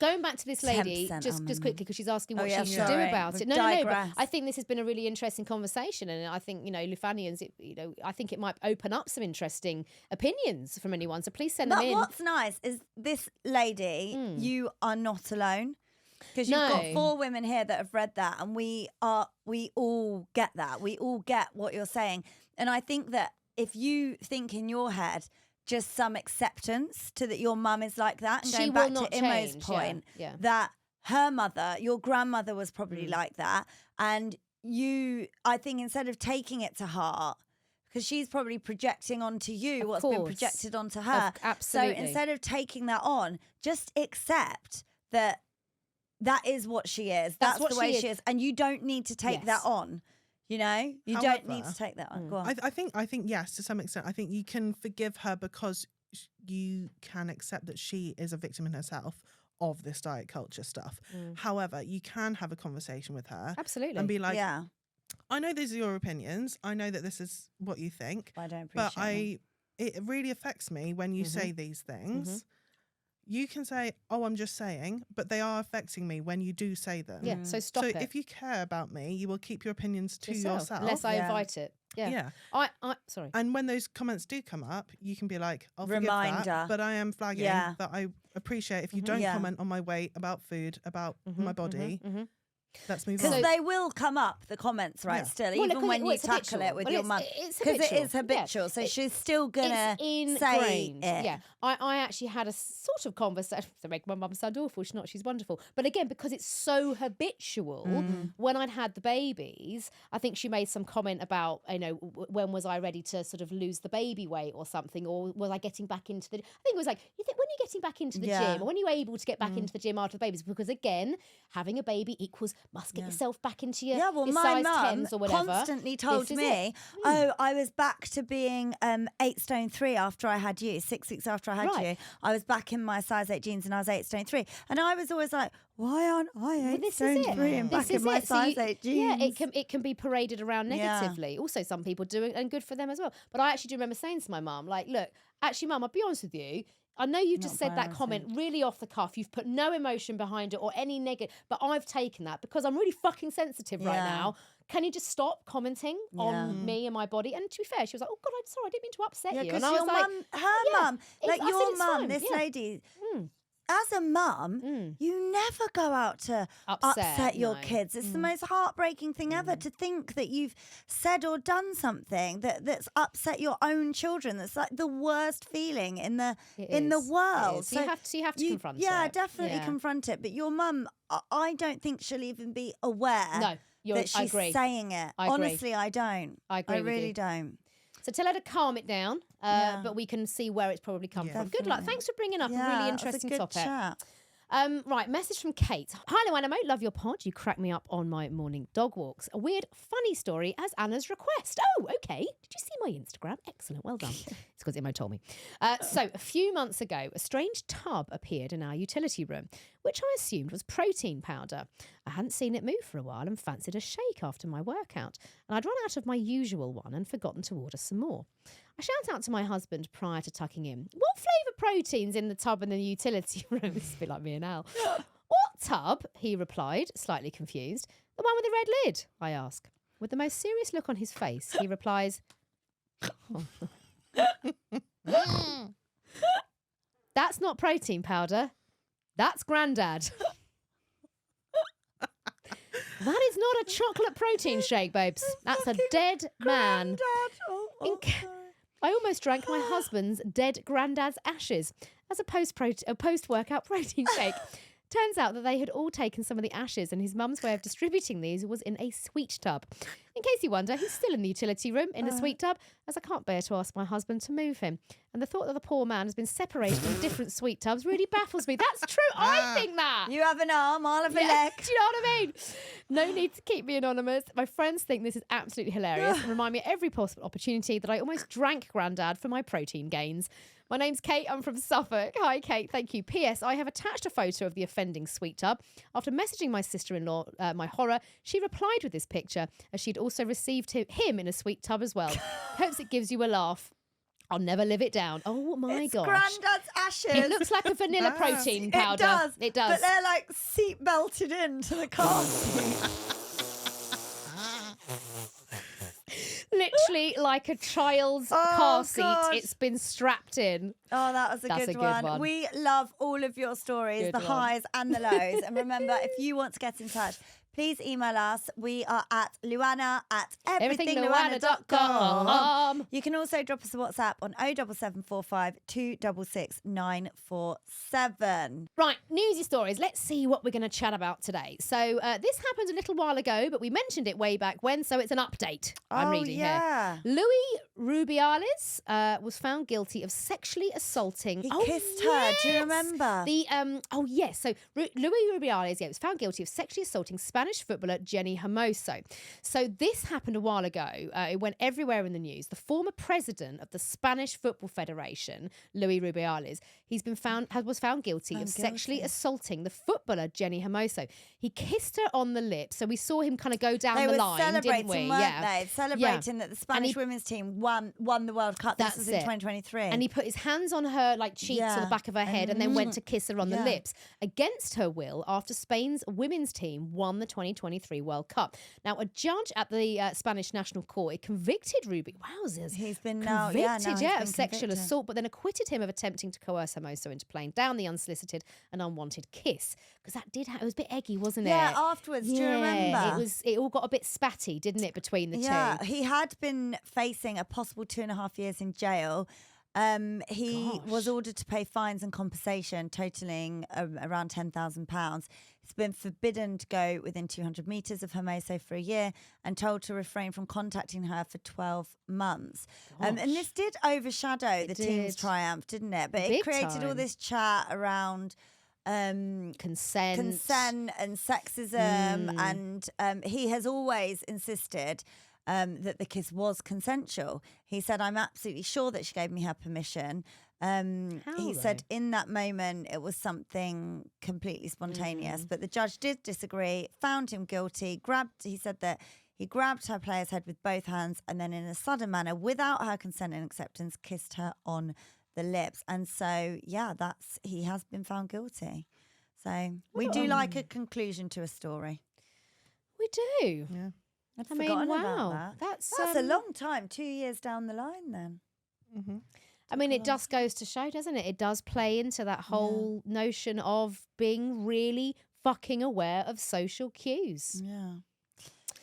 Going back to this lady, just quickly, because she's asking what she should do about it. No, but I think this has been a really interesting conversation, and I think, you know, Lufanians, you know, I think it might open up some interesting opinions from anyone. So please send them in. But what's nice is this lady, you are not alone. Because you've got 4 women here that have read that, and we all get that. We all get what you're saying. And I think that if you think in your head just some acceptance to that your mum is like that, and she going back will to not Imo's change. point, that her mother, your grandmother was probably like that. And I think instead of taking it to heart, because she's probably projecting onto you what's been projected onto her. Absolutely. So instead of taking that on, just accept that is what she is. That's the way she is. And you don't need to take that on. You know, you don't need to take that on. Go on. I think yes, to some extent. I think you can forgive her because you can accept that she is a victim in herself of this diet culture stuff. However, you can have a conversation with her. Absolutely. And be like, yeah. I know these are your opinions. I know that this is what you think. I don't appreciate But it really affects me when you say these things. You can say, oh, I'm just saying, but they are affecting me when you do say them. Yeah, so stop it. So if you care about me, you will keep your opinions to yourself. Unless I invite it. Yeah. I sorry. And when those comments do come up, you can be like, I'll forgive Reminder. that, but I am flagging that I appreciate if you don't comment on my weight, about food, about my body. Let's move on. Because they will come up, the comments, right, still, Well, even when you tackle it with your mum. Because it is habitual, so she's still going to say it. Yeah. I actually had a sort of conversation to make my mum sound awful. She's not, she's wonderful. But again, because it's so habitual, when I'd had the babies, I think she made some comment about, you know, when was I ready to sort of lose the baby weight or something, or was I getting back into the... I think it was like, you think when you're getting back into the gym, or when you're able to get back into the gym after the babies, because again, having a baby equals must get yourself back into your, well, your my size mum 10s or whatever. Constantly told me, oh, I was back to being 8 stone 3 after I had you, 6 weeks after I had you. I was back in my size 8 jeans and I was 8 stone 3. And I was always like, why aren't I 8 stone 3 and back in my size 8 jeans? Yeah, it can be paraded around negatively. Also, some people do it, and good for them as well. But I actually do remember saying to my mum, like, look, actually, mum, I'll be honest with you, I know you've just said that comment really off the cuff. You've put no emotion behind it or any negative, but I've taken that because I'm really fucking sensitive right now. Can you just stop commenting on me and my body? And to be fair, she was like, oh God, I'm sorry, I didn't mean to upset you. And I was like, her mum, like I said, your "It's mum, fine." this lady... As a mum, you never go out to upset your kids. It's the most heartbreaking thing ever to think that you've said or done something that's upset your own children. That's like the worst feeling in the world. So you have to confront it. Yeah, definitely confront it. But your mum, I don't think she'll even be aware that she's saying it. Honestly, I don't. I agree. I really don't. So tell her to calm it down, but we can see where it's probably come from. Good luck. Thanks for bringing up a really interesting topic. Chat. Right, message from Kate. Hi, LuAnna, love your pod. You crack me up on my morning dog walks. A weird, funny story as Anna's request. Oh, okay. Did you see my Instagram? Excellent. Well done. It's because Imo told me. So a few months ago, a strange tub appeared in our utility room, which I assumed was protein powder. I hadn't seen it move for a while and fancied a shake after my workout. And I'd run out of my usual one and forgotten to order some more. I shout out to my husband prior to tucking in, what flavour protein's in the tub in the utility room? This is a bit like me and Al. What tub? He replied, slightly confused. The one with the red lid, I ask. With the most serious look on his face, he replies, that's not protein powder. That's Grandad. That is not a chocolate protein shake, babes. That's a dead man. I almost drank my husband's dead granddad's ashes as a post-workout protein shake. Turns out that they had all taken some of the ashes, and his mum's way of distributing these was in a sweet tub. In case you wonder, he's still in the utility room in the sweet tub, as I can't bear to ask my husband to move him. And the thought that the poor man has been separated in different sweet tubs really baffles me. That's true. I think that. You have an arm, I'll have a leg. Do you know what I mean? No need to keep me anonymous. My friends think this is absolutely hilarious and remind me at every possible opportunity that I almost drank Grandad for my protein gains. My name's Kate. I'm from Suffolk. Hi, Kate. Thank you. P.S. I have attached a photo of the offending sweet tub. After messaging my sister-in-law, my horror, she replied with this picture, as she'd also received him in a sweet tub as well. Hopes it gives you a laugh. I'll never live it down. Oh, my gosh. Grandad's ashes. It looks like a vanilla protein powder. It does. But they're like seat belted into the car. Literally like a child's car seat. It's been strapped in. Oh, that was a good one. We love all of your stories, the highs and the lows. And remember, if you want to get in touch, please email us. We are at LuAnna at everythingluanna.com. You can also drop us a WhatsApp on 07745 266 947. Right, newsy stories. Let's see what we're going to chat about today. So this happened a little while ago, but we mentioned it way back when, so it's an update. I'm reading here. Luis Rubiales was found guilty of sexually assaulting. He kissed her. Do you remember? The yes. So Luis Rubiales, was found guilty of sexually assaulting Spanish footballer Jenny Hermoso. So this happened a while ago. It went everywhere in the news. The former president of the Spanish Football Federation, Luis Rubiales, was found guilty of sexually assaulting the footballer Jenny Hermoso. He kissed her on the lips. So we saw him kind of go down the line, didn't we? Weren't they? Celebrating that the Spanish women's team won the World Cup. This was in 2023. And he put his hands on her cheeks or the back of her head and then went to kiss her on the lips against her will after Spain's women's team won the 2023 World Cup. Now, a judge at the Spanish National Court convicted Ruby. Wowzers. He's been convicted of sexual assault, but then acquitted him of attempting to coerce Hermoso into playing down the unsolicited and unwanted kiss. Because that did it was a bit eggy, wasn't it? Yeah, afterwards, do you remember? It all got a bit spatty, didn't it, between the two? Yeah, he had been facing a possible 2.5 years in jail. He was ordered to pay fines and compensation totaling around £10,000. He's been forbidden to go within 200 metres of Hermoso for a year and told to refrain from contacting her for 12 months. And this did overshadow the team's triumph, didn't it? But it created all this chat around consent and sexism, and he has always insisted that the kiss was consensual. He said, "I'm absolutely sure that she gave me her permission." He said in that moment it was something completely spontaneous, but the judge did disagree, found him guilty. He said that he grabbed her player's head with both hands and then in a sudden manner, without her consent and acceptance, kissed her on the lips. And so, he has been found guilty. So we do like a conclusion to a story. We do. Yeah. I'd forgotten about that. That's a long time, 2 years down the line then. Mm-hmm. I mean, it just goes to show, doesn't it? It does play into that whole notion of being really fucking aware of social cues. Yeah.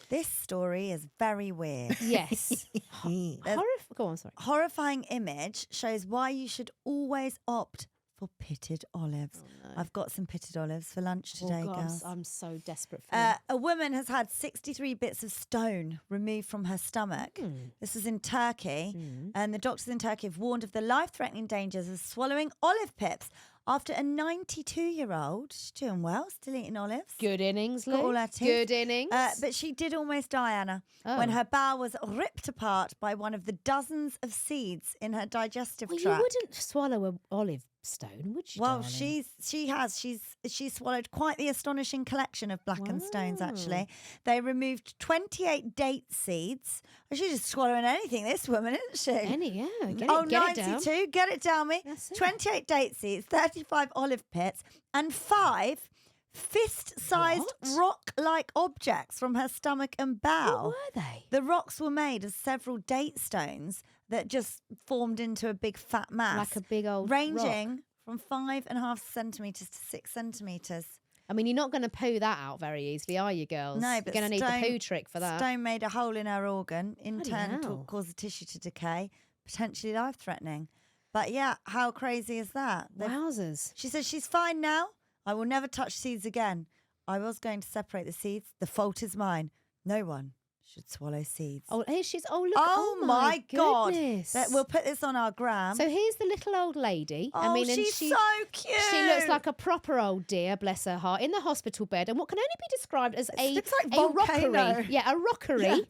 This story is very weird. Yes. Go on, sorry. Horrifying image shows why you should always opt for pitted olives. Oh, no. I've got some pitted olives for lunch today, girls. I'm so desperate for them. A woman has had 63 bits of stone removed from her stomach. This is in Turkey, and the doctors in Turkey have warned of the life-threatening dangers of swallowing olive pips after a 92-year-old, she's doing well, still eating olives. Good innings, Lou. Got all her teeth. Good innings. But she did almost die, Anna, when her bowel was ripped apart by one of the dozens of seeds in her digestive tract. You wouldn't swallow an olive stone, would you? Well, darling? she's swallowed quite the astonishing collection of blackened stones. Actually, they removed 28 date seeds. She's just swallowing anything. This woman, isn't she? Get it 92. down. Get it down me. 28 date seeds, 35 olive pits, and 5 fist-sized rock-like objects from her stomach and bowel. What were they? The rocks were made of several date stones that just formed into a big fat mass. Like a big old ranging from 5.5 centimetres to 6 centimetres. I mean, you're not going to poo that out very easily, are you, girls? No, but you're going to need the poo trick for that. Stone made a hole in her organ, in turn to cause the tissue to decay, potentially life-threatening. But yeah, how crazy is that? Wowzers. She says she's fine now. I will never touch seeds again. I was going to separate the seeds. The fault is mine. No one should swallow seeds. Oh, here she's. Oh, look. Oh my God. Goodness. We'll put this on our gram. So here's the little old lady. Oh, she's so cute. She looks like a proper old dear, bless her heart, in the hospital bed. And what can only be described as a rockery. Yeah, a rockery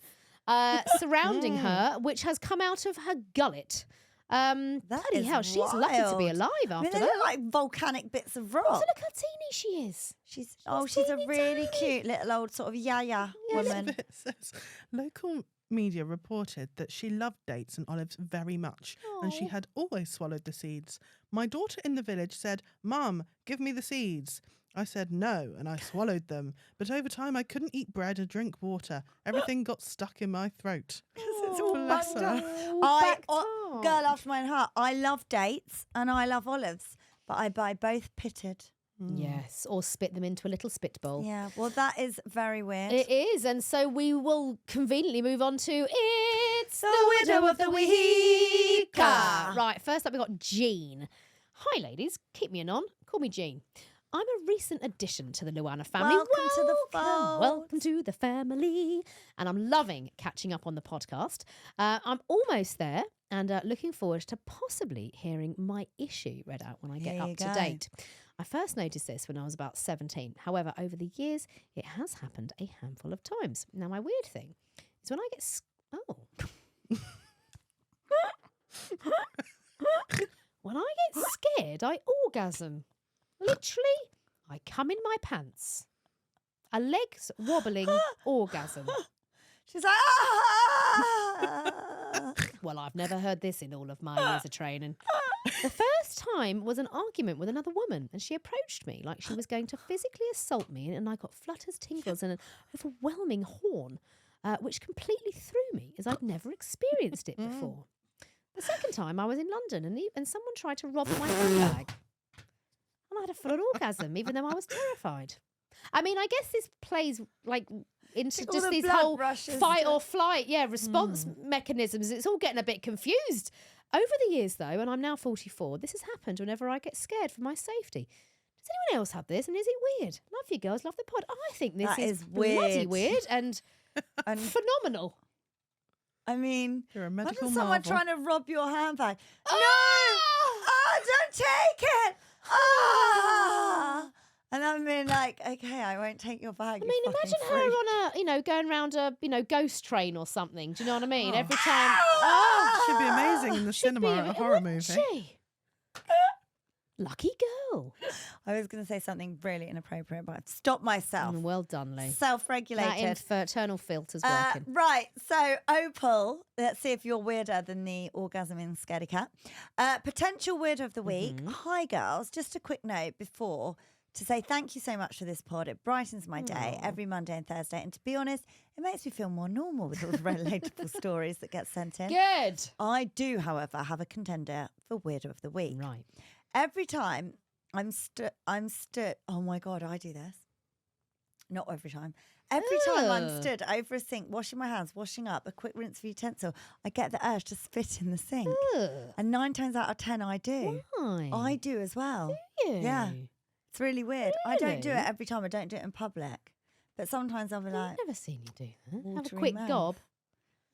surrounding her, which has come out of her gullet. Bloody hell, she's lucky to be alive after they that. look like volcanic bits of rock. Also, look how teeny she is. She's a really cute little old sort of yaya woman. It says, local media reported that she loved dates and olives very much, and she had always swallowed the seeds. My daughter in the village said, "Mum, give me the seeds." I said no, and I swallowed them. But over time, I couldn't eat bread or drink water. Everything got stuck in my throat. Bless her. Girl after my own heart. I love dates and I love olives, but I buy both pitted. Yes, or spit them into a little spit bowl. Yeah, well, that is very weird. It is, and so we will conveniently move on to It's the Widow of the Week. Right, first up we got Jean. Hi, ladies. Keep me anon. Call me Jean. I'm a recent addition to the LuAnna family. Welcome to the fold. Welcome to the family. And I'm loving catching up on the podcast. I'm almost there and looking forward to possibly hearing my issue read out when I get Here you up to go. date. I first noticed this when I was about 17. However, over the years, it has happened a handful of times. Now, my weird thing is when I get... When I get scared, I orgasm. Literally, I come in my pants. A legs wobbling orgasm. She's like, ah! Well, I've never heard this in all of my years of training. The first time was an argument with another woman, and she approached me like she was going to physically assault me, and I got flutters, tingles, and an overwhelming horn, which completely threw me as I'd never experienced it before. The second time, I was in London, and someone tried to rob my handbag. And I had a full orgasm, even though I was terrified. I mean, I guess this plays like into All just the these blood whole rushes fight to- or flight, response mechanisms. It's all getting a bit confused. Over the years, though, and I'm now 44, this has happened whenever I get scared for my safety. Does anyone else have this? And is it weird? Love you girls, love the pod. I think this That is is bloody weird. weird and And phenomenal. I mean, You're a medical imagine someone marvel. trying to rob your handbag. No! Oh, don't take it! Ah! And I mean, like, okay, I won't take your bag. I mean, imagine her on a, going round a, ghost train or something. Do you know what I mean? Oh. Every time. Should be amazing in the cinema, a horror wouldn't movie. she? Lucky girl. I was going to say something really inappropriate, but I've stopped myself. Well done, Lee. That Self-regulated. internal filter's working. Right, so Opal, let's see if you're weirder than the orgasming scaredy cat. Potential weirdo of the week. Hi, girls. Just a quick note before to say thank you so much for this pod. It brightens my day every Monday and Thursday. And to be honest, it makes me feel more normal with all the relatable stories that get sent in. Good. I do, however, have a contender for weirdo of the week. Right. Every time I'm stood, oh my God, I do this. Not every time. Every time I'm Ugh. stood over a sink, washing my hands, washing up, a quick rinse of utensil, I get the urge to spit in the sink. Ugh. And 9 times out of 10, I do. Why? I do as well. Do you? Yeah. It's really weird. I don't do it Really? every time. I don't do it in public. But sometimes I'll be I've like, never seen you do that. Have a watery quick mouth. gob.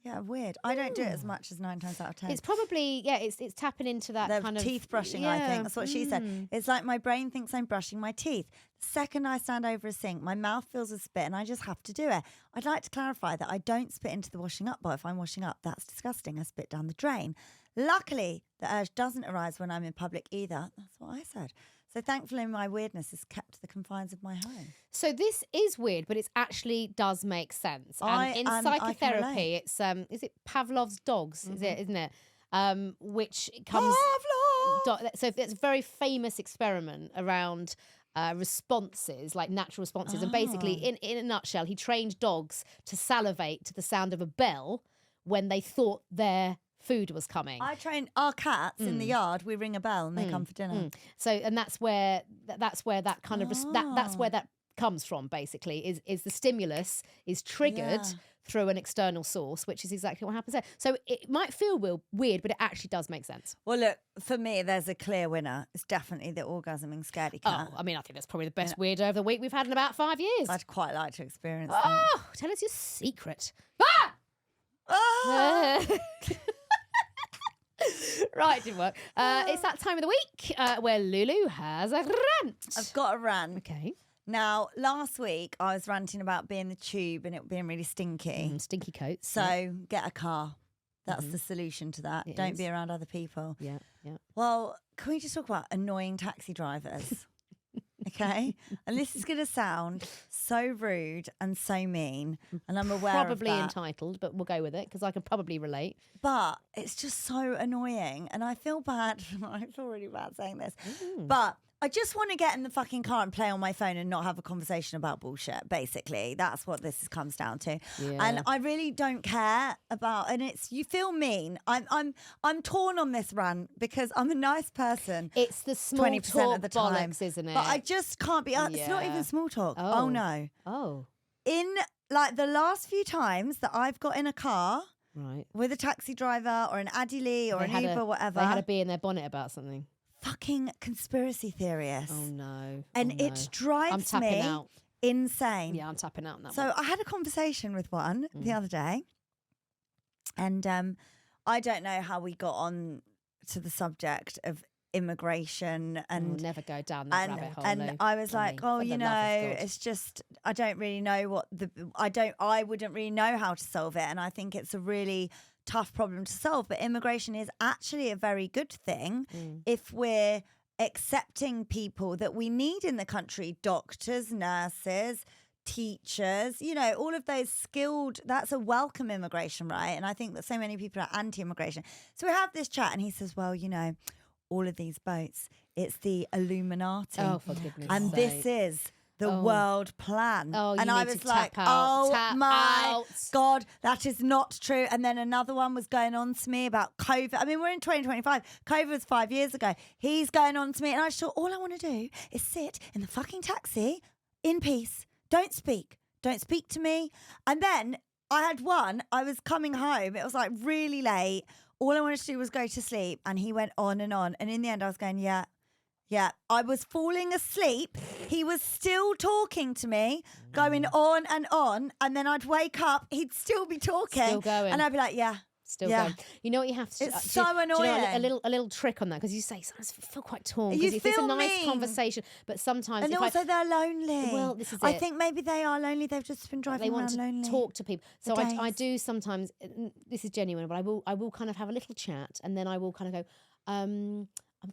yeah, weird. I don't do it as Oh. much as 9 times out of 10. It's probably, it's tapping into that The kind of teeth brushing, I think. yeah, That's what she said. It's like my brain thinks I'm brushing my teeth. The second I stand over a sink, my mouth fills with spit and I just have to do it. I'd like to clarify that I don't spit into the washing up bowl. If I'm washing up, that's disgusting. I spit down the drain. Luckily, the urge doesn't arise when I'm in public either. That's what I said. So thankfully, my weirdness is kept to the confines of my home. So this is weird, but it actually does make sense. And in I can psychotherapy, it's is it Pavlov's dogs? Is it, isn't it? Which comes Pavlov! so it's a very famous experiment around responses, like natural responses. And basically, in a nutshell, he trained dogs to salivate to the sound of a bell when they thought their food was coming. I train our cats in the yard. We ring a bell and they come for dinner. So, and that's where that kind of that's where that comes from. Basically, is the stimulus is triggered Yeah. through an external source, which is exactly what happens there. So it might feel weird, but it actually does make sense. Well, look, for me, there's a clear winner. It's definitely the orgasming scaredy cat. Oh, I mean, I think that's probably the best weirdo of the week we've had in about 5 years. I'd quite like to experience that. Oh, tell us your secret. Ah! Ah! Right, didn't work. It's that time of the week where Lulu has a rant. I've got a rant. Okay. Now, last week, I was ranting about being the tube and it being really stinky. Stinky coats. So get a car. That's the solution to that. It Don't is. be around other people. Yeah, yeah. Well, can we just talk about annoying taxi drivers? Okay. And this is going to sound so rude and so mean. And I'm aware Probably of that. entitled, but we'll go with it because I can probably relate. But it's just so annoying. And I feel bad. I feel really bad saying this. Mm. But I just want to get in the fucking car and play on my phone and not have a conversation about bullshit, basically. That's what this comes down to. Yeah. And I really don't care about, and it's, you feel mean. I'm torn on this rant because I'm a nice person. It's the small 20% talk of the time. bollocks, isn't it? But I just can't be, it's not Yeah. even small talk. Oh. Oh no. Oh, In like the last few times that I've got in a car right. with a taxi driver or an Addy Lee or They an had Uber, a- whatever. They had a bee in their bonnet about something. fucking conspiracy theorists. Oh no. And Oh, no. it drives I'm tapping me out. insane. Yeah, I'm tapping out on that So one. I had a conversation with one the other day, and I don't know how we got on to the subject of immigration and never go down that rabbit hole. and Lou. I was I like, mean, oh, for you the love of know, God. it's just I don't really know I wouldn't really know how to solve it, and I think it's a really tough problem to solve. But immigration is actually a very good thing if we're accepting people that we need in the country, doctors, nurses, teachers, you know, all of those skilled, that's a welcome immigration, right? And I think that so many people are anti-immigration. So we have this chat and he says, well, you know, all of these boats, it's the Illuminati. Oh, for goodness and sake. this is the world plan. Oh, you and I need was to like, tap out. oh Tap my out. God, that is not true. And then another one was going on to me about COVID. I mean, we're in 2025. COVID was 5 years ago. He's going on to me. And I just thought, all I want to do is sit in the fucking taxi in peace. Don't speak. Don't speak to me. And then I had one, I was coming home. It was like really late. All I wanted to do was go to sleep. And he went on and on. And in the end, I was going, yeah. I was falling asleep. He was still talking to me, going on. And then I'd wake up. He'd still be talking. Still going. And I'd be like, yeah. Still Yeah. going. You know what you have to It's do? so Do you know annoying. a little trick on that, because you say sometimes I feel quite torn. You Because if it's a feel nice mean. conversation, but sometimes And if also they're lonely. Well, this is I it. think maybe they are lonely. They've just been they driving want around to lonely. talk to people. So for I days. do sometimes. This is genuine, but I will kind of have a little chat, and then I will kind of go. I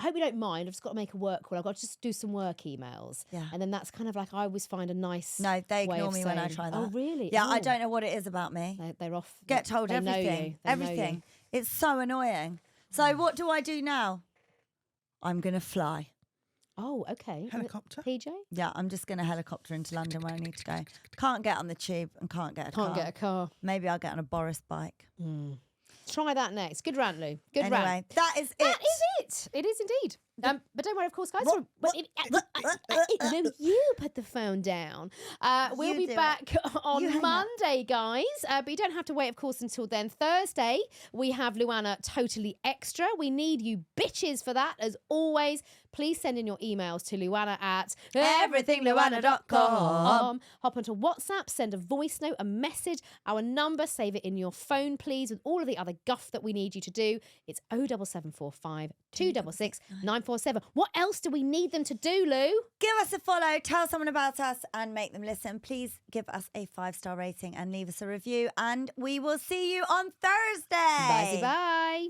hope you don't mind. I've just got to make a work call. I've got to just do some work emails. Yeah. And then that's kind of like I always find a nice. No, they way ignore of me when I saying, try that. Oh really? Yeah, I Oh. don't know what it is about me. They're off. Get told they know you. everything. They know you. Everything. It's so annoying. So what do I do now? I'm going to fly. Oh, okay. Helicopter? PJ? Yeah, I'm just going to helicopter into London where I need to go. Can't get on the tube and can't get a car. Can't get a car. Maybe I'll get on a Boris bike. Try that next. Good rant, Lou. Good Anyway, rant. that is it. That is it. It is indeed. But don't worry, of course, guys. What- No, you put the phone down. We'll You be do it. back on You hang up. Monday, guys. But you don't have to wait, of course, until then. Thursday, we have LuAnna Totally Extra. We need you bitches for that, as always. Please send in your emails to LuAnna at everythingluanna.com. Hop onto WhatsApp, send a voice note, a message, our number, save it in your phone, please, with all of the other guff that we need you to do. It's 07745 266 947. What else do we need them to do, Lou? Give us a follow, tell someone about us, and make them listen. Please give us a 5-star rating and leave us a review. And we will see you on Thursday. Bye.